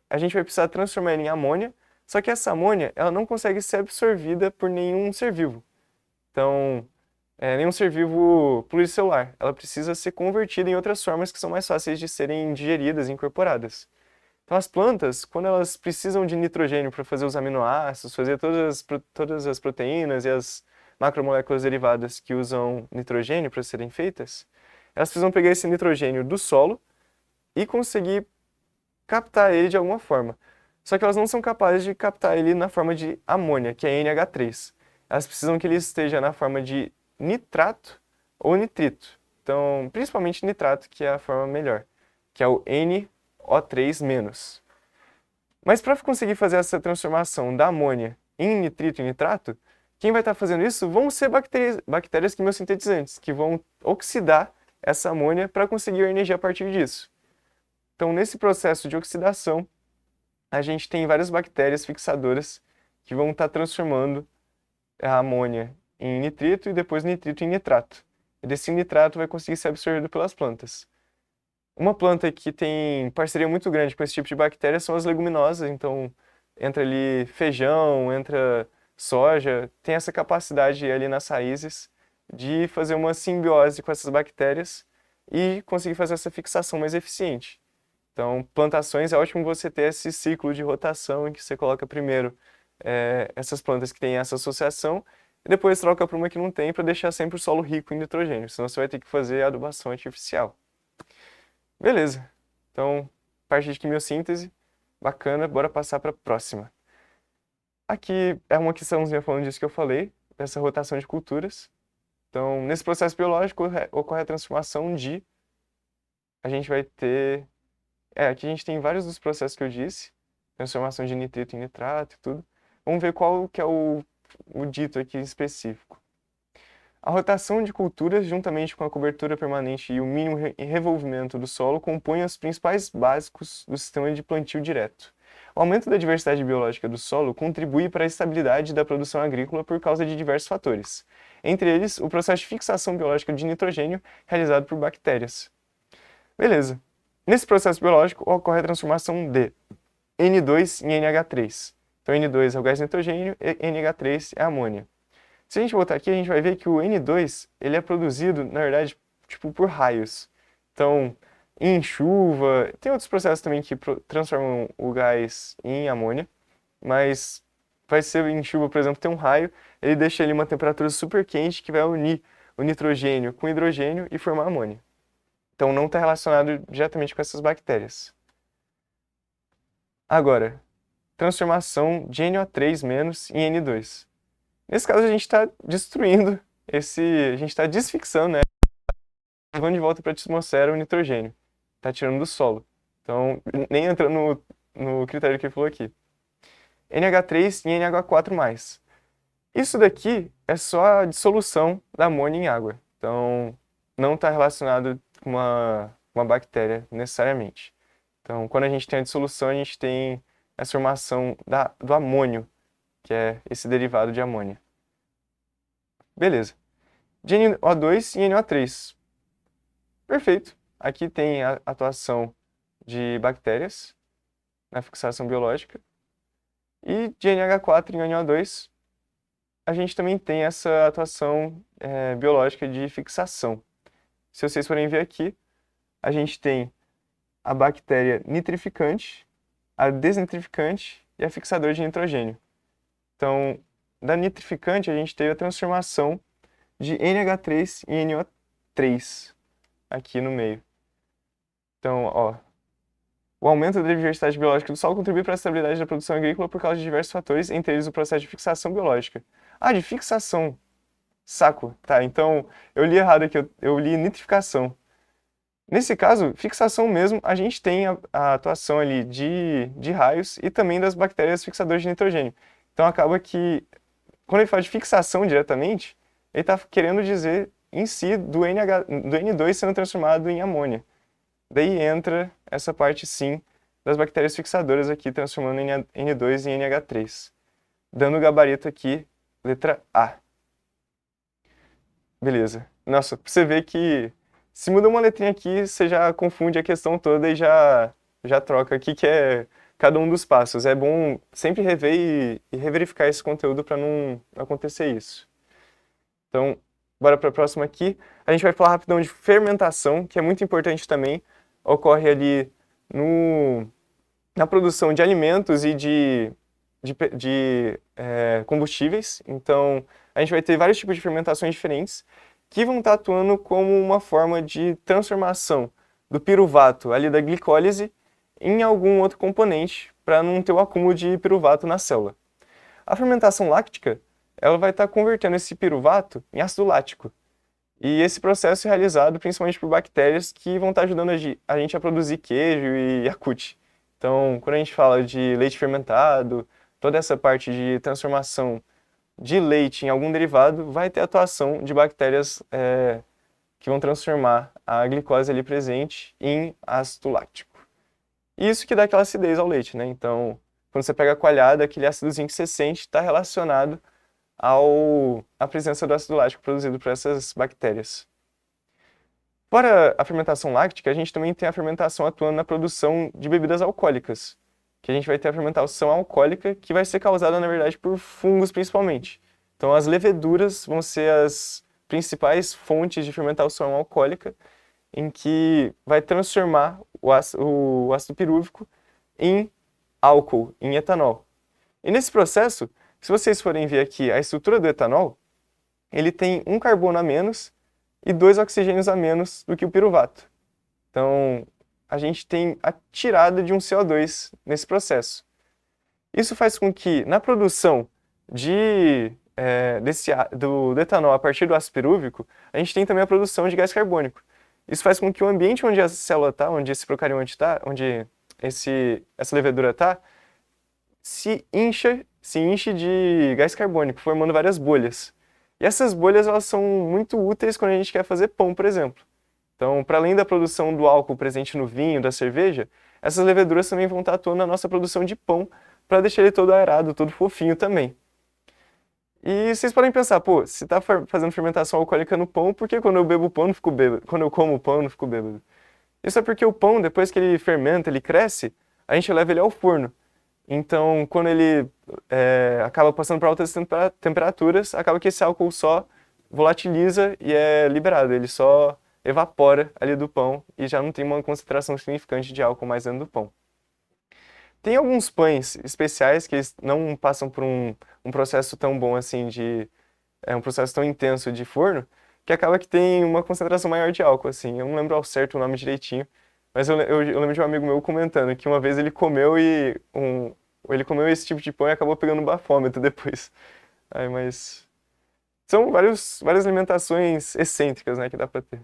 a gente vai precisar transformar ele em amônia, só que essa amônia ela não consegue ser absorvida por nenhum ser vivo. Então, nenhum ser vivo pluricelular. Ela precisa ser convertida em outras formas que são mais fáceis de serem digeridas e incorporadas. Então, as plantas, quando elas precisam de nitrogênio para fazer os aminoácidos, fazer todas as proteínas e as macromoléculas derivadas que usam nitrogênio para serem feitas, elas precisam pegar esse nitrogênio do solo e conseguir captar ele de alguma forma. Só que elas não são capazes de captar ele na forma de amônia, que é NH3. Elas precisam que ele esteja na forma de nitrato ou nitrito. Então, principalmente nitrato, que é a forma melhor, que é o NO3-. Mas para conseguir fazer essa transformação da amônia em nitrito e nitrato, quem vai estar fazendo isso vão ser bactérias quimiosintetizantes, que vão oxidar essa amônia para conseguir energia a partir disso. Então, nesse processo de oxidação, a gente tem várias bactérias fixadoras que vão estar transformando a amônia em nitrito e depois nitrito em nitrato. E desse nitrato vai conseguir ser absorvido pelas plantas. Uma planta que tem parceria muito grande com esse tipo de bactéria são as leguminosas, então entra ali feijão, entra soja, tem essa capacidade ali nas raízes de fazer uma simbiose com essas bactérias e conseguir fazer essa fixação mais eficiente. Então, plantações é ótimo você ter esse ciclo de rotação em que você coloca primeiro essas plantas que têm essa associação e depois troca para uma que não tem para deixar sempre o solo rico em nitrogênio, senão você vai ter que fazer adubação artificial. Beleza, então, parte de quimiossíntese, bacana, bora passar para a próxima. Aqui é uma questãozinha falando disso que eu falei, dessa rotação de culturas. Então, nesse processo biológico ocorre a transformação de... A gente vai ter... aqui a gente tem vários dos processos que eu disse, transformação de nitrito em nitrato e tudo. Vamos ver qual que é o dito aqui específico. A rotação de culturas, juntamente com a cobertura permanente e o mínimo revolvimento do solo, compõem os principais básicos do sistema de plantio direto. O aumento da diversidade biológica do solo contribui para a estabilidade da produção agrícola por causa de diversos fatores, entre eles o processo de fixação biológica de nitrogênio realizado por bactérias. Beleza. Nesse processo biológico ocorre a transformação de N2 em NH3. Então N2 é o gás nitrogênio e NH3 é a amônia. Se a gente voltar aqui, a gente vai ver que o N2 ele é produzido, na verdade, tipo, por raios. Então, em chuva, tem outros processos também que transformam o gás em amônia, mas vai ser em chuva, por exemplo, tem um raio, ele deixa ali uma temperatura super quente que vai unir o nitrogênio com o hidrogênio e formar amônia. Então, não está relacionado diretamente com essas bactérias. Agora, transformação de NO3- em N2. Nesse caso, a gente está destruindo a gente está desfixando, né? Levando de volta para a atmosfera o nitrogênio. Está tirando do solo. Então, nem entrando no critério que ele falou aqui. NH3 e NH4+. Isso daqui é só a dissolução da amônia em água. Então, não está relacionado com uma bactéria necessariamente. Então, quando a gente tem a dissolução, a gente tem a formação do amônio, que é esse derivado de amônia. Beleza. De NO2 e NO3. Perfeito. Aqui tem a atuação de bactérias na fixação biológica. E de NH4 em NO2, a gente também tem essa atuação biológica de fixação. Se vocês forem ver aqui, a gente tem a bactéria nitrificante, a desnitrificante e a fixadora de nitrogênio. Então, da nitrificante, a gente teve a transformação de NH3 em NO3 aqui no meio. Então, ó, o aumento da diversidade biológica do solo contribui para a estabilidade da produção agrícola por causa de diversos fatores, entre eles o processo de fixação biológica. Ah, de fixação. Saco. Tá, então eu li errado aqui, eu li nitrificação. Nesse caso, fixação mesmo, a gente tem a atuação ali de raios e também das bactérias fixadoras de nitrogênio. Então acaba que, quando ele fala de fixação diretamente, ele está querendo dizer em si do N2 sendo transformado em amônia. Daí entra essa parte sim das bactérias fixadoras aqui, transformando N2 em NH3. Dando o gabarito aqui, letra A. Beleza. Nossa, pra você ver que se muda uma letrinha aqui, você já confunde a questão toda e já troca aqui, que é cada um dos passos. É bom sempre rever e reverificar esse conteúdo para não acontecer isso. Então, bora para a próxima aqui. A gente vai falar rapidão de fermentação, que é muito importante também. Ocorre ali na produção de alimentos e de combustíveis. Então, a gente vai ter vários tipos de fermentações diferentes que vão estar atuando como uma forma de transformação do piruvato ali da glicólise em algum outro componente para não ter o acúmulo de piruvato na célula. A fermentação láctica, ela vai estar convertendo esse piruvato em ácido lático. E esse processo é realizado principalmente por bactérias que vão estar ajudando a gente a produzir queijo e Yakult. Então, quando a gente fala de leite fermentado, toda essa parte de transformação de leite em algum derivado vai ter atuação de bactérias que vão transformar a glicose ali presente em ácido láctico. Isso que dá aquela acidez ao leite, né? Então, quando você pega a coalhada, aquele ácidozinho que você sente está relacionado à presença do ácido lático produzido por essas bactérias. Fora a fermentação láctica, a gente também tem a fermentação atuando na produção de bebidas alcoólicas, que a gente vai ter a fermentação alcoólica, que vai ser causada, na verdade, por fungos principalmente. Então, as leveduras vão ser as principais fontes de fermentação alcoólica, em que vai transformar o ácido pirúvico em álcool, em etanol. E nesse processo, se vocês forem ver aqui a estrutura do etanol, ele tem um carbono a menos e 2 oxigênios a menos do que o piruvato. Então, a gente tem a tirada de um CO2 nesse processo. Isso faz com que, na produção do etanol a partir do ácido pirúvico, a gente tem também a produção de gás carbônico. Isso faz com que o ambiente onde a célula está, onde esse procarionte está, onde essa levedura está, se enche de gás carbônico, formando várias bolhas. E essas bolhas elas são muito úteis quando a gente quer fazer pão, por exemplo. Então, para além da produção do álcool presente no vinho, da cerveja, essas leveduras também vão estar atuando na nossa produção de pão, para deixar ele todo aerado, todo fofinho também. E vocês podem pensar, pô, se está fazendo fermentação alcoólica no pão, por que quando eu bebo pão não fico bêbado? Quando eu como pão eu não fico bêbado? Isso é porque o pão, depois que ele fermenta, ele cresce, a gente leva ele ao forno. Então, quando ele acaba passando por altas temperaturas, acaba que esse álcool só volatiliza e é liberado. Ele só evapora ali do pão e já não tem uma concentração significante de álcool mais dentro do pão. Tem alguns pães especiais que eles não passam por um processo tão bom assim um processo tão intenso de forno, que acaba que tem uma concentração maior de álcool, assim. Eu não lembro ao certo o nome direitinho, mas eu lembro de um amigo meu comentando que uma vez ele comeu ele comeu esse tipo de pão e acabou pegando um bafômetro depois. Mas são várias alimentações excêntricas, né, que dá para ter.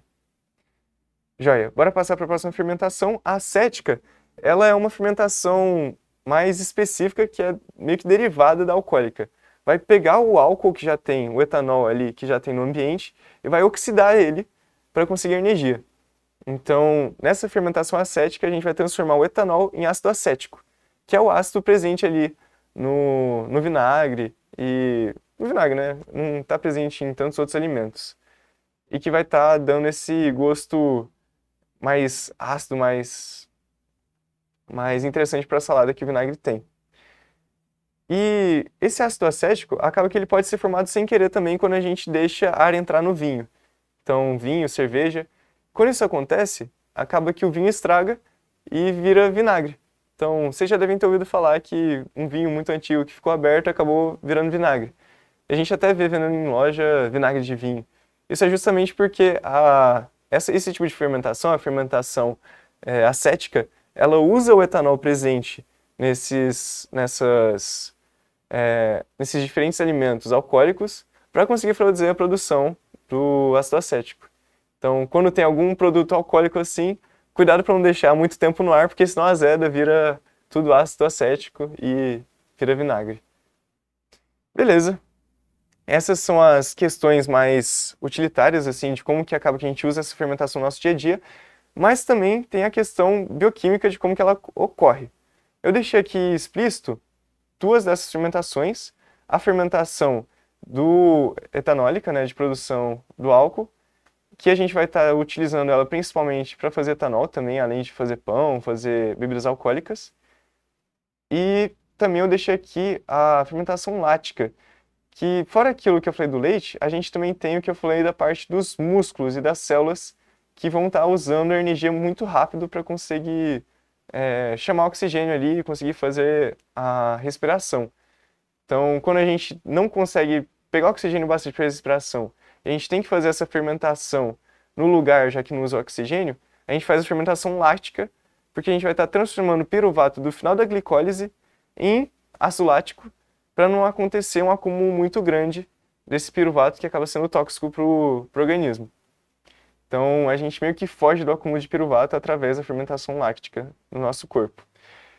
Joia, bora passar para a próxima fermentação. A acética, ela é uma fermentação mais específica que é meio que derivada da alcoólica. Vai pegar o álcool que já tem, o etanol ali que já tem no ambiente e vai oxidar ele para conseguir energia. Então, nessa fermentação acética, a gente vai transformar o etanol em ácido acético, que é o ácido presente ali no vinagre no vinagre, né? Não está presente em tantos outros alimentos. E que vai estar dando esse gosto mais ácido, mais interessante para a salada que o vinagre tem. E esse ácido acético acaba que ele pode ser formado sem querer também quando a gente deixa ar entrar no vinho. Então, vinho, cerveja. Quando isso acontece, acaba que o vinho estraga e vira vinagre. Então, vocês já devem ter ouvido falar que um vinho muito antigo que ficou aberto acabou virando vinagre. A gente até vê vendendo em loja vinagre de vinho. Isso é justamente porque esse tipo de fermentação, a fermentação acética, ela usa o etanol presente nesses diferentes alimentos alcoólicos para conseguir fazer a produção do ácido acético. Então, quando tem algum produto alcoólico assim, cuidado para não deixar muito tempo no ar, porque senão azeda, vira tudo ácido acético e vira vinagre. Beleza. Essas são as questões mais utilitárias, assim, de como que acaba que a gente usa essa fermentação no nosso dia a dia, mas também tem a questão bioquímica de como que ela ocorre. Eu deixei aqui explícito 2 dessas fermentações, a fermentação etanólica, né, de produção do álcool, que a gente vai estar utilizando ela principalmente para fazer etanol também, além de fazer pão, fazer bebidas alcoólicas. E também eu deixei aqui a fermentação lática, que fora aquilo que eu falei do leite, a gente também tem o que eu falei da parte dos músculos e das células que vão estar usando a energia muito rápido para conseguir chamar oxigênio ali e conseguir fazer a respiração. Então, quando a gente não consegue pegar oxigênio bastante para a respiração, a gente tem que fazer essa fermentação no lugar, já que não usa oxigênio, a gente faz a fermentação láctica, porque a gente vai estar transformando o piruvato do final da glicólise em ácido lático, para não acontecer um acúmulo muito grande desse piruvato que acaba sendo tóxico para o organismo. Então, a gente meio que foge do acúmulo de piruvato através da fermentação láctica no nosso corpo.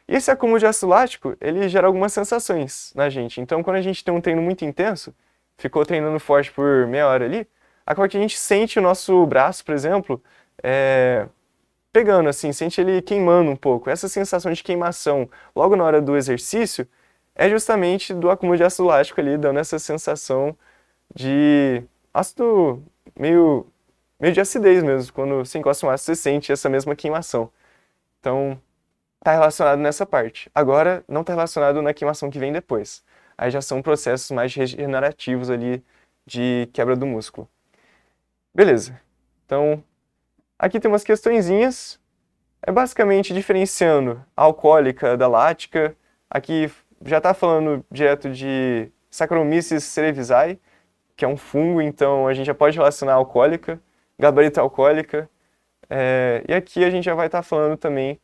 E esse acúmulo de ácido lático, ele gera algumas sensações na gente. Então, quando a gente tem um treino muito intenso, ficou treinando forte por meia hora ali, a qual que a gente sente o nosso braço, por exemplo, pegando assim, sente ele queimando um pouco. Essa sensação de queimação logo na hora do exercício é justamente do acúmulo de ácido lático ali, dando essa sensação de ácido meio de acidez mesmo. Quando você encosta um ácido, você sente essa mesma queimação. Então, está relacionado nessa parte. Agora, não está relacionado na queimação que vem depois. Aí já são processos mais regenerativos ali de quebra do músculo. Beleza. Então, aqui tem umas questõezinhas. É basicamente diferenciando a alcoólica da lática. Aqui já está falando direto de Saccharomyces cerevisiae, que é um fungo, então a gente já pode relacionar a alcoólica, gabarito alcoólica. E aqui a gente já vai estar falando também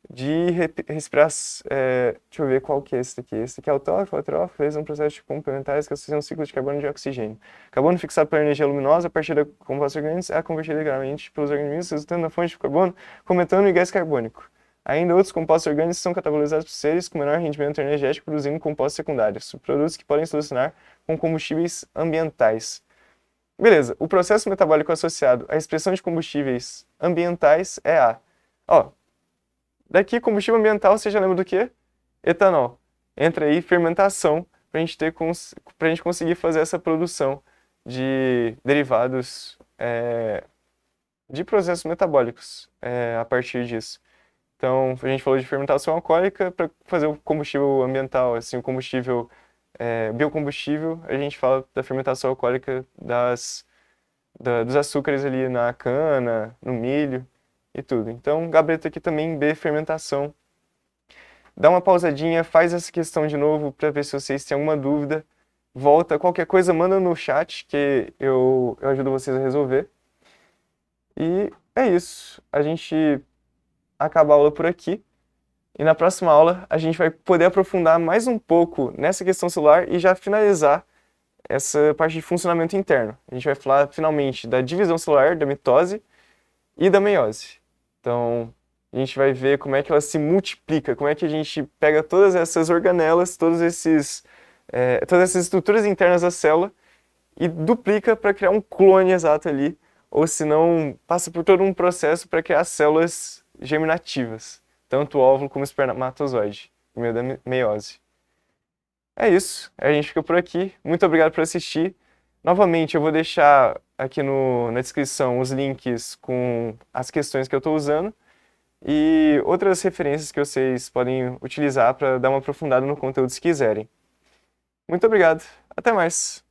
de respiração. Deixa eu ver qual que é esse daqui. Esse aqui é autótrofo, autrófo, realizam processos complementares que associam um ciclo de carbono e de oxigênio. Carbono fixado pela energia luminosa a partir da composta orgânica é convertido integralmente pelos organismos, resultando na fonte de carbono como metano e gás carbônico. Ainda outros compostos orgânicos são catabolizados por seres com menor rendimento energético, produzindo compostos secundários, produtos que podem solucionar com combustíveis ambientais. Beleza, o processo metabólico associado à expressão de combustíveis ambientais é a... Daqui, combustível ambiental, você já lembra do quê? Etanol. Entra aí fermentação para a gente conseguir fazer essa produção de derivados de processos metabólicos a partir disso. Então, a gente falou de fermentação alcoólica para fazer o combustível ambiental, assim, o combustível biocombustível, a gente fala da fermentação alcoólica dos açúcares ali na cana, no milho e tudo. Então, gabarito aqui também B, fermentação. Dá uma pausadinha, faz essa questão de novo para ver se vocês têm alguma dúvida. Volta, qualquer coisa manda no chat que eu ajudo vocês a resolver. E é isso. A gente acaba a aula por aqui. E na próxima aula a gente vai poder aprofundar mais um pouco nessa questão celular e já finalizar essa parte de funcionamento interno. A gente vai falar finalmente da divisão celular, da mitose e da meiose. Então, a gente vai ver como é que ela se multiplica, como é que a gente pega todas essas organelas, todas essas estruturas internas da célula e duplica para criar um clone exato ali, ou se não, passa por todo um processo para criar células germinativas, tanto o óvulo como o espermatozoide, por meio da meiose. É isso, a gente fica por aqui. Muito obrigado por assistir. Novamente, eu vou deixar aqui na descrição os links com as questões que eu estou usando e outras referências que vocês podem utilizar para dar uma aprofundada no conteúdo se quiserem. Muito obrigado, até mais!